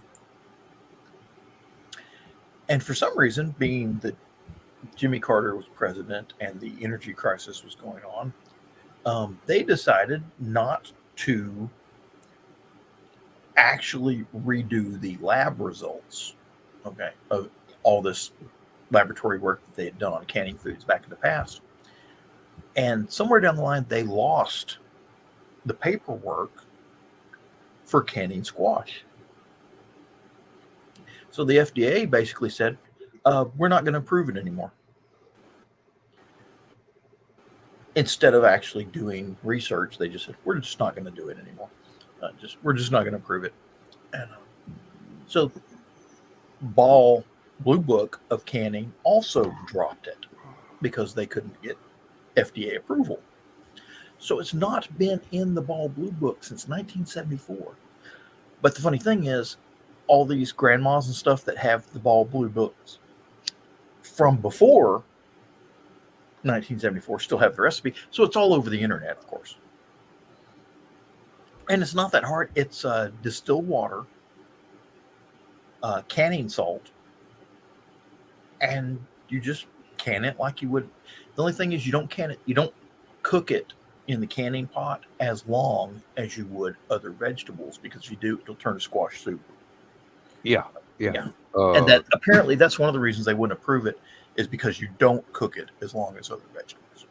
And for some reason, being that Jimmy Carter was president and the energy crisis was going on, they decided not to actually redo the lab results, of all this laboratory work that they had done on canning foods back in the past. And somewhere down the line, they lost the paperwork for canning squash. So the FDA basically said, we're not going to approve it anymore. Instead of actually doing research, they just said, we're just not going to do it anymore. We're just not going to approve it. And so Ball Blue Book of canning also dropped it because they couldn't get FDA approval. So it's not been in the Ball Blue Book since 1974. But the funny thing is, all these grandmas and stuff that have the Ball Blue Books from before 1974 still have the recipe. So it's all over the internet, of course. And it's not that hard. It's distilled water, canning salt, and you just can it like you would. The only thing is you don't can it. You don't cook it in the canning pot as long as you would other vegetables, because if you do, it'll turn to squash soup. Yeah. And that apparently that's one of the reasons they wouldn't approve it, is because you don't cook it as long as other vegetables.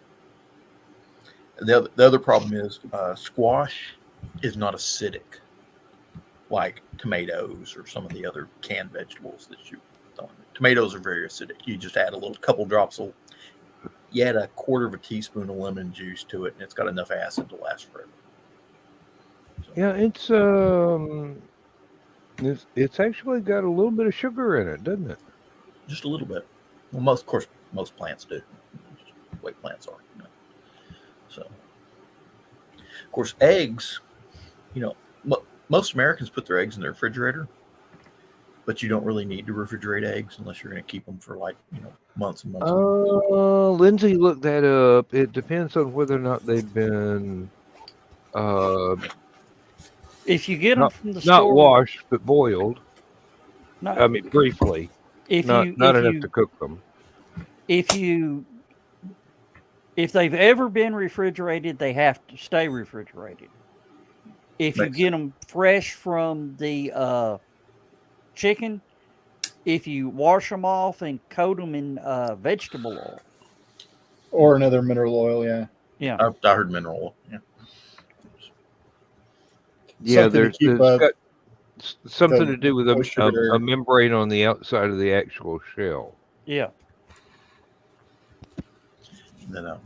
The other problem is squash is not acidic like tomatoes or some of the other canned vegetables that you don't. Tomatoes are very acidic. You just add a couple drops of, you add a quarter of a teaspoon of lemon juice to it, and it's got enough acid to last forever. So, Yeah, it's actually got a little bit of sugar in it, doesn't it? just a little bit. Well, most plants do. Just the way plants are. So, of course, eggs. Most Americans put their eggs in the refrigerator, but you don't really need to refrigerate eggs unless you're going to keep them for months and months. Lindsay looked that up. It depends on whether or not they've been If you get them from the not store, washed but boiled. not, I mean, briefly. Not enough to cook them. If they've ever been refrigerated, they have to stay refrigerated. If you get them fresh from the chicken, if you wash them off and coat them in vegetable oil or another mineral oil, yeah. I heard mineral oil. Yeah, Something there's got something to do with a membrane on the outside of the actual shell. Yeah. No.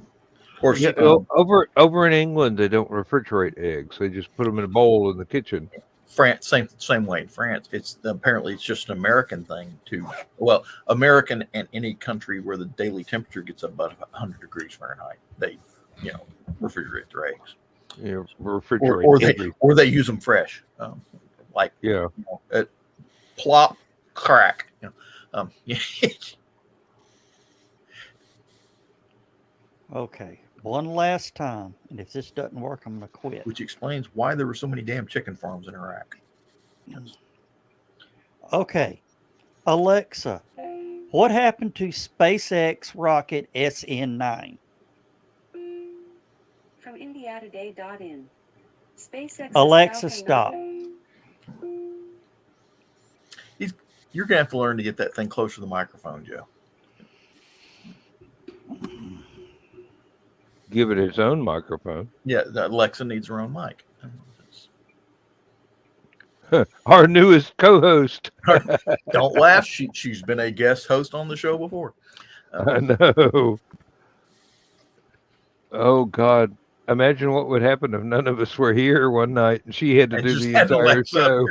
Over in England, they don't refrigerate eggs. They just put them in a bowl in the kitchen. France, same way in France. Apparently it's just an American thing too. Well, American and any country where the daily temperature gets above 100 degrees Fahrenheit, they refrigerate their eggs. Yeah, refrigerate or they use them fresh, plop, crack. Okay, one last time, and if this doesn't work, I'm gonna quit. Which explains why there were so many damn chicken farms in Iraq. Okay, Alexa, what happened to SpaceX rocket SN9? From IndiaToday.in. SpaceX. Alexa, stop. You're gonna have to learn to get that thing closer to the microphone, Joe. Give it its own microphone. Yeah, Alexa needs her own mic. Our newest co-host. Don't laugh. She's been a guest host on the show before. I know. Oh God! Imagine what would happen if none of us were here one night and she had to do the entire show.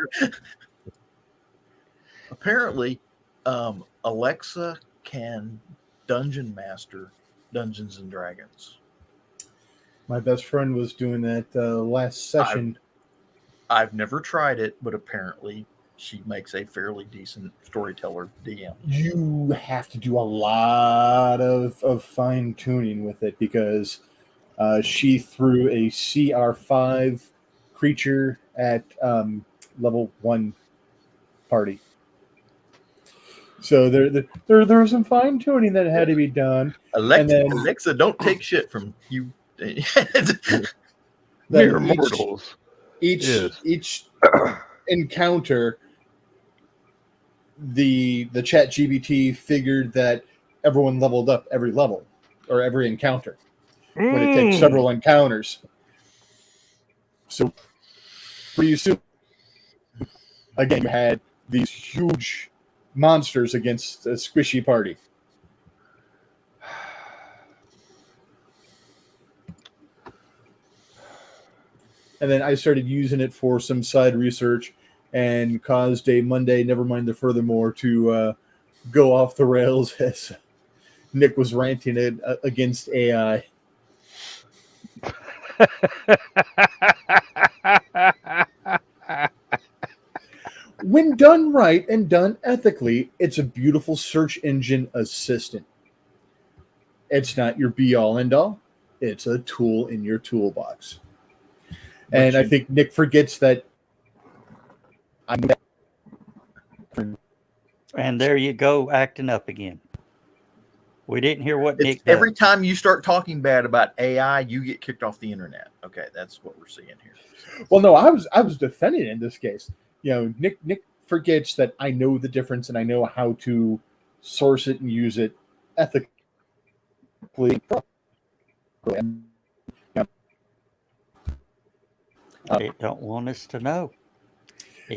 Apparently, Alexa can dungeon master Dungeons and Dragons. My best friend was doing that last session. I've never tried it, but apparently she makes a fairly decent storyteller DM. You have to do a lot of fine tuning with it, because she threw a CR5 creature at level 1 party. So there was some fine tuning that had to be done. Alexa, don't take shit from you. Mere mortals. Each encounter, the chat GBT figured that everyone leveled up every level or every encounter when it takes several encounters. So pretty soon, again, you had these huge monsters against a squishy party. And then I started using it for some side research and caused a Monday, never mind the furthermore, to go off the rails as Nick was ranting it against AI. When done right and done ethically, it's a beautiful search engine assistant. It's not your be-all, end-all. It's a tool in your toolbox. And I think Nick forgets that. And there you go, acting up again. We didn't hear what Nick does. Every time you start talking bad about AI, you get kicked off the internet. Okay, that's what we're seeing here. Well, no, I was defending it in this case. Nick forgets that I know the difference and I know how to source it and use it ethically. It don't want us to know.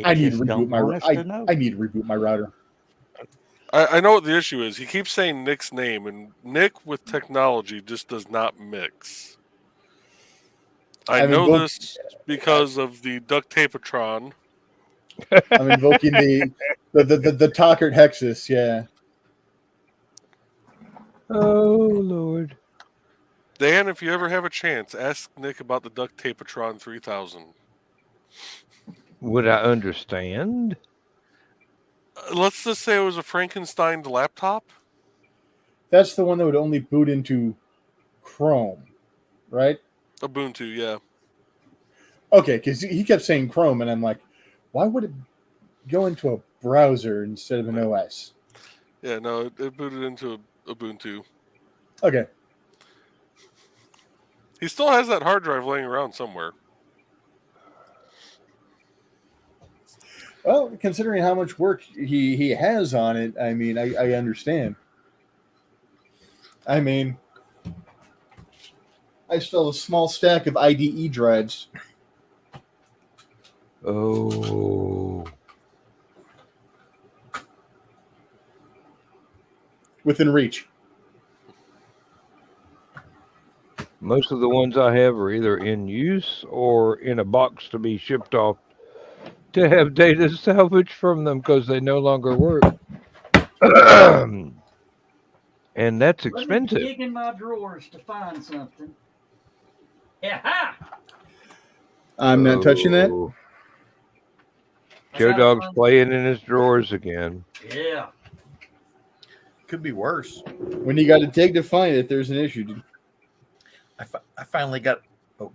I need to reboot my router. I know what the issue is. He keeps saying Nick's name, and Nick with technology just does not mix. I know this because of the duct tapatron. I'm invoking the Talkert Hexus, yeah. Oh, Lord. Dan, if you ever have a chance, ask Nick about the duct tapatron 3000. Would I understand? Let's just say it was a Frankenstein laptop. That's the one that would only boot into Chrome, right? Ubuntu, yeah. Okay, because he kept saying Chrome, and I'm like, why would it go into a browser instead of an OS? Yeah, no, it booted into Ubuntu. Okay. He still has that hard drive laying around somewhere. Well, considering how much work he has on it, I mean, I understand. I mean, I still have a small stack of IDE drives. Oh. Within reach. Most of the ones I have are either in use or in a box to be shipped off to have data salvaged from them because they no longer work. And that's expensive. Let me dig in my drawers to find something. Yeah. I'm not touching that. Joe Dog's playing in his drawers again. Yeah. Could be worse. When you got to dig to find it, there's an issue, dude. I finally got. Oh,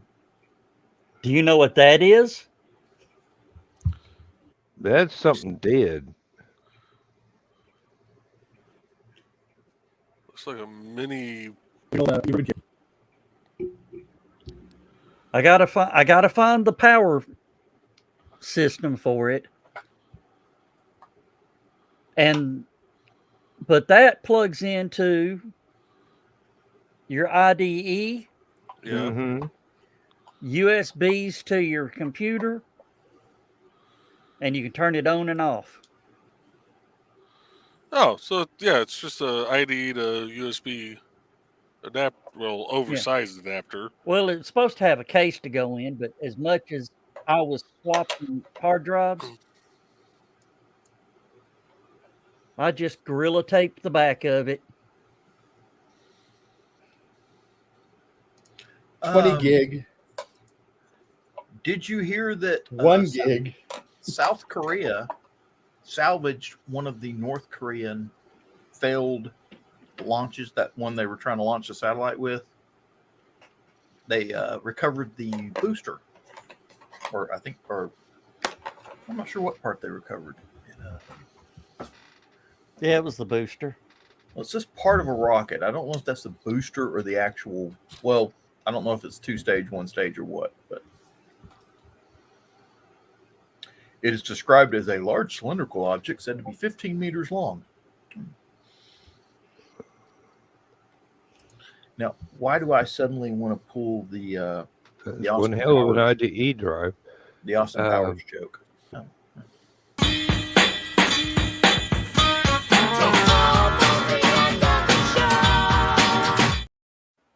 Do you know what that is? That's something dead. Looks like a mini. I gotta find the power system for it. But that plugs into your IDE. Yeah. Mm-hmm. USBs to your computer, and you can turn it on and off. Oh, so yeah, it's just a IDE to USB oversized adapter. Well, it's supposed to have a case to go in, but as much as I was swapping hard drives, I just Gorilla taped the back of it. 20 gig. Did you hear that 1 gig? South Korea salvaged one of the North Korean failed launches, that one they were trying to launch the satellite with? They recovered the booster, or I'm not sure what part they recovered. Yeah, it was the booster. Well, it's just part of a rocket. I don't know if that's the booster or the actual. Well, I don't know if it's 2-stage, 1-stage, or what, but it is described as a large cylindrical object said to be 15 meters long. Now, why do I suddenly want to pull the one hell of an IDE drive? The Austin Powers joke. Oh.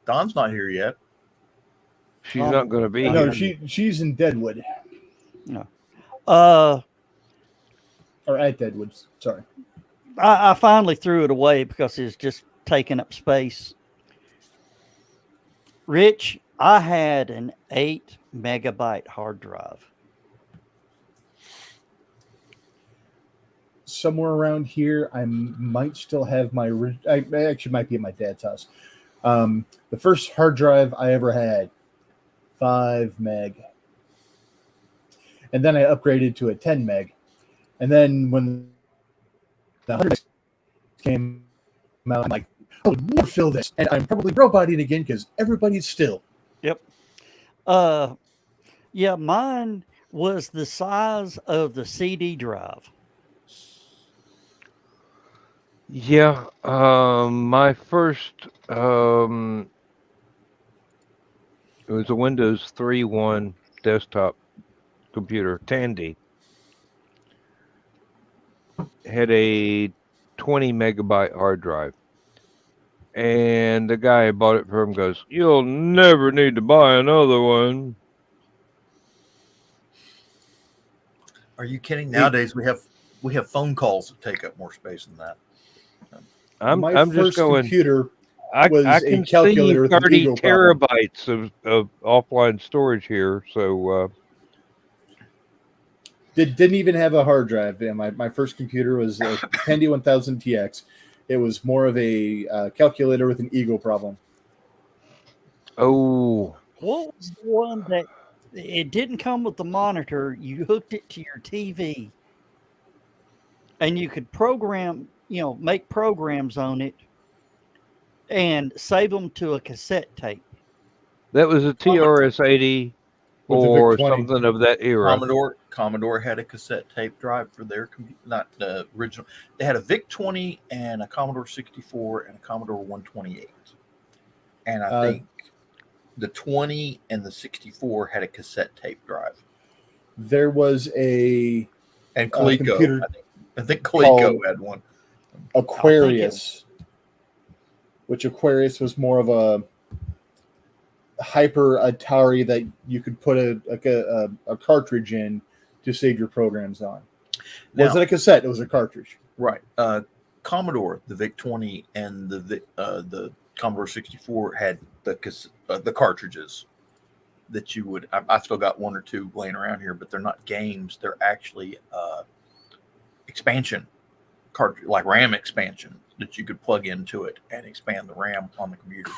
Dawn's not here yet. She's not going to be No, here. she's in Deadwood. No. Or at Deadwood, sorry. I finally threw it away because it's just taking up space. Rich, I had an 8 megabyte hard drive. Somewhere around here, I might still have my. I actually might be at my dad's house. The first hard drive I ever had, 5 meg, and then I upgraded to a 10 meg, and then when the 100 meg came out, I'm like, oh, never fill this, and I'm probably roboting again because everybody's still. Yep. Yeah, mine was the size of the CD drive. Yeah, my first it was a Windows 3.1 desktop computer, Tandy. Had a 20 megabyte hard drive. And the guy who bought it for him goes, "You'll never need to buy another one." Are you kidding? Nowadays we have phone calls that take up more space than that. I'm My just first going. computer I was a can see calculator with an 30 Eagle problem. terabytes of offline storage here. So Didn't even have a hard drive. Yeah, my first computer was a Tandy 1000 TX. It was more of a calculator with an Eagle problem. oh, What was the one that it didn't come with the monitor? You hooked it to your TV, and you could program, make programs on it and save them to a cassette tape. that was a TRS-80 With the or VIC-20. something of that era. Commodore had a cassette tape drive for their not the original. They had a VIC-20 and a Commodore 64 and a Commodore 128. And I think the 20 and the 64 had a cassette tape drive. There was a And Coleco. computer I think Coleco called had one. Aquarius, which Aquarius was more of a hyper Atari that you could put a cartridge in to save your programs on. Now, Was it a cassette? It was a cartridge. Right. Commodore, the VIC-20 and the Commodore 64 had the cartridges that you would. I've still got one or two laying around here, but they're not games. They're actually expansion cartridge, like RAM expansion that you could plug into it and expand the RAM on the computer.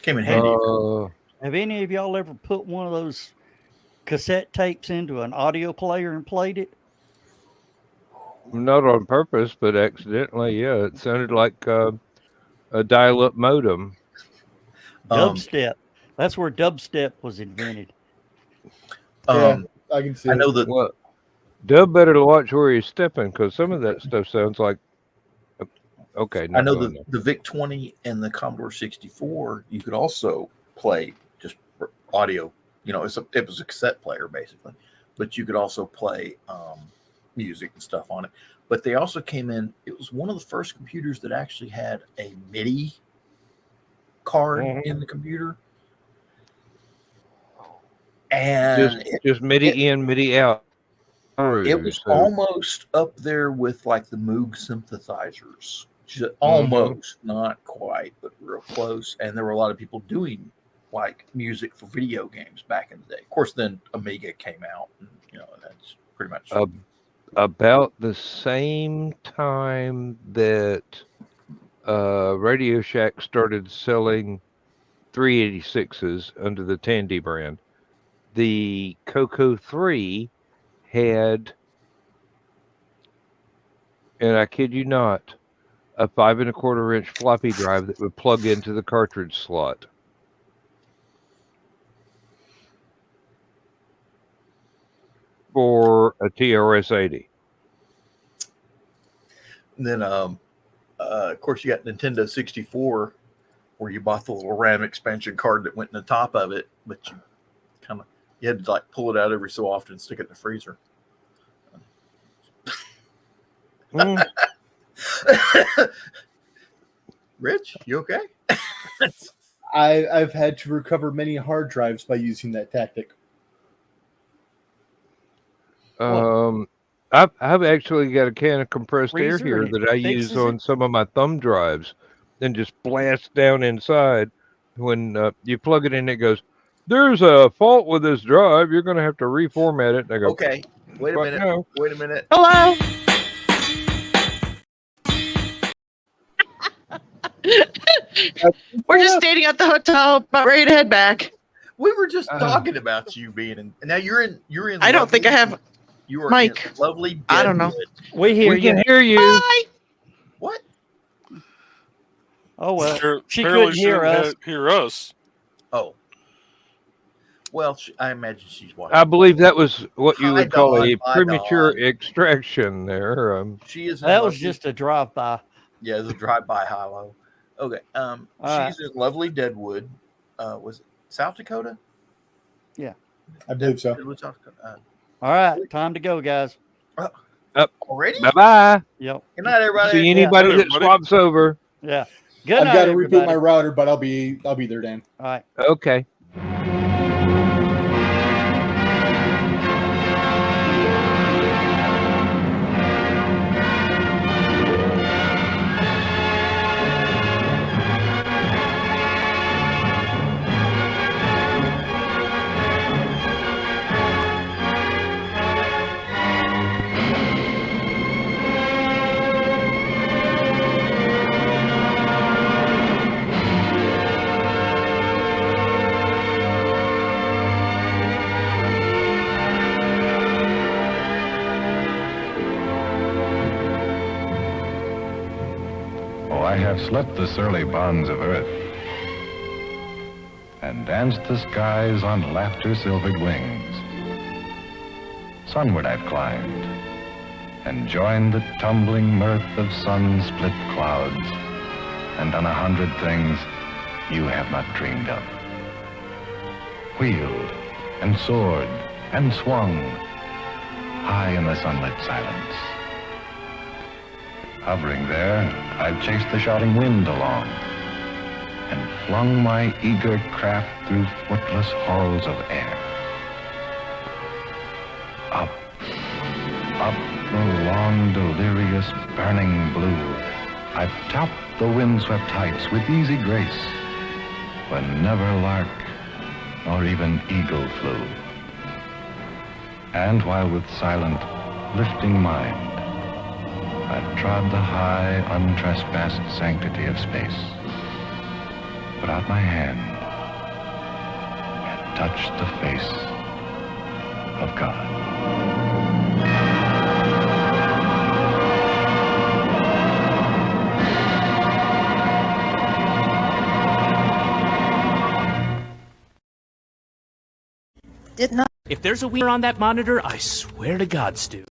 Came in handy. Have any of y'all ever put one of those cassette tapes into an audio player and played it? Not on purpose, but accidentally. Yeah, it sounded like a dial-up modem. Dubstep. That's where dubstep was invented. Yeah, I can see. I know that. Well, Dub better watch where he's stepping because some of that stuff sounds like. Okay, I know the VIC-20 and the Commodore 64. You could also play just audio. It was a cassette player basically, but you could also play music and stuff on it. But they also came in. It was one of the first computers that actually had a MIDI card in the computer, and just MIDI in, MIDI out. It was almost up there with like the Moog synthesizers. Almost, not quite, but real close. And there were a lot of people doing like music for video games back in the day. Of course, then Amiga came out, and that's pretty much about the same time that Radio Shack started selling 386s under the Tandy brand. The Coco 3 had, and I kid you not, a 5 1/4 inch floppy drive that would plug into the cartridge slot. For a TRS-80. And then, of course, you got Nintendo 64, where you bought the little RAM expansion card that went in the top of it, but you had to like pull it out every so often and stick it in the freezer. Rich, you okay? I've had to recover many hard drives by using that tactic. I I've actually got a can of compressed air Freezer here and it that I use fixes on it? some of my thumb drives, and just blast down inside. When you plug it in, it goes, "There's a fault with this drive. You're going to have to reformat it." And I go, Okay, wait a "Fuck minute. no." Wait a minute. Hello. We're just standing at the hotel, about ready to head back. We were just talking about you being in. Now you're in. I don't think I have. You are Mike. in lovely. I don't know. Deadwood. We hear We can you. hear you. Bye. What? Oh well, she Apparently couldn't hear didn't us. hear us. Oh. Well, I imagine she's watching. I believe that was what you Hi, would call Dawn. a Hi, premature Dawn. extraction there. She is. That was just a drive-by. Yeah, it's a drive-by high-low. Okay. She's in lovely Deadwood. Was it South Dakota? I believe so. Deadwood, South Dakota. All right, time to go, guys. Already? Bye-bye. Yep. Good night, everybody. See anybody Good, that everybody. swaps over. Yeah. Good I've night, got to reboot everybody. my router, but I'll be there, Dan. All right. Okay. Oh, I have slept the surly bonds of earth and danced the skies on laughter-silvered wings. Sunward I've climbed and joined the tumbling mirth of sun-split clouds and done 100 things you have not dreamed of. Wheeled and soared and swung high in the sunlit silence. Hovering there, I've chased the shouting wind along and flung my eager craft through footless halls of air. Up, up the long, delirious, burning blue, I've topped the windswept heights with easy grace, when never lark nor even eagle flew. And while with silent, lifting mind, I've trod the high, untrespassed sanctity of space, put out my hand and touched the face of God. If there's a wiener on that monitor, I swear to God, Stu.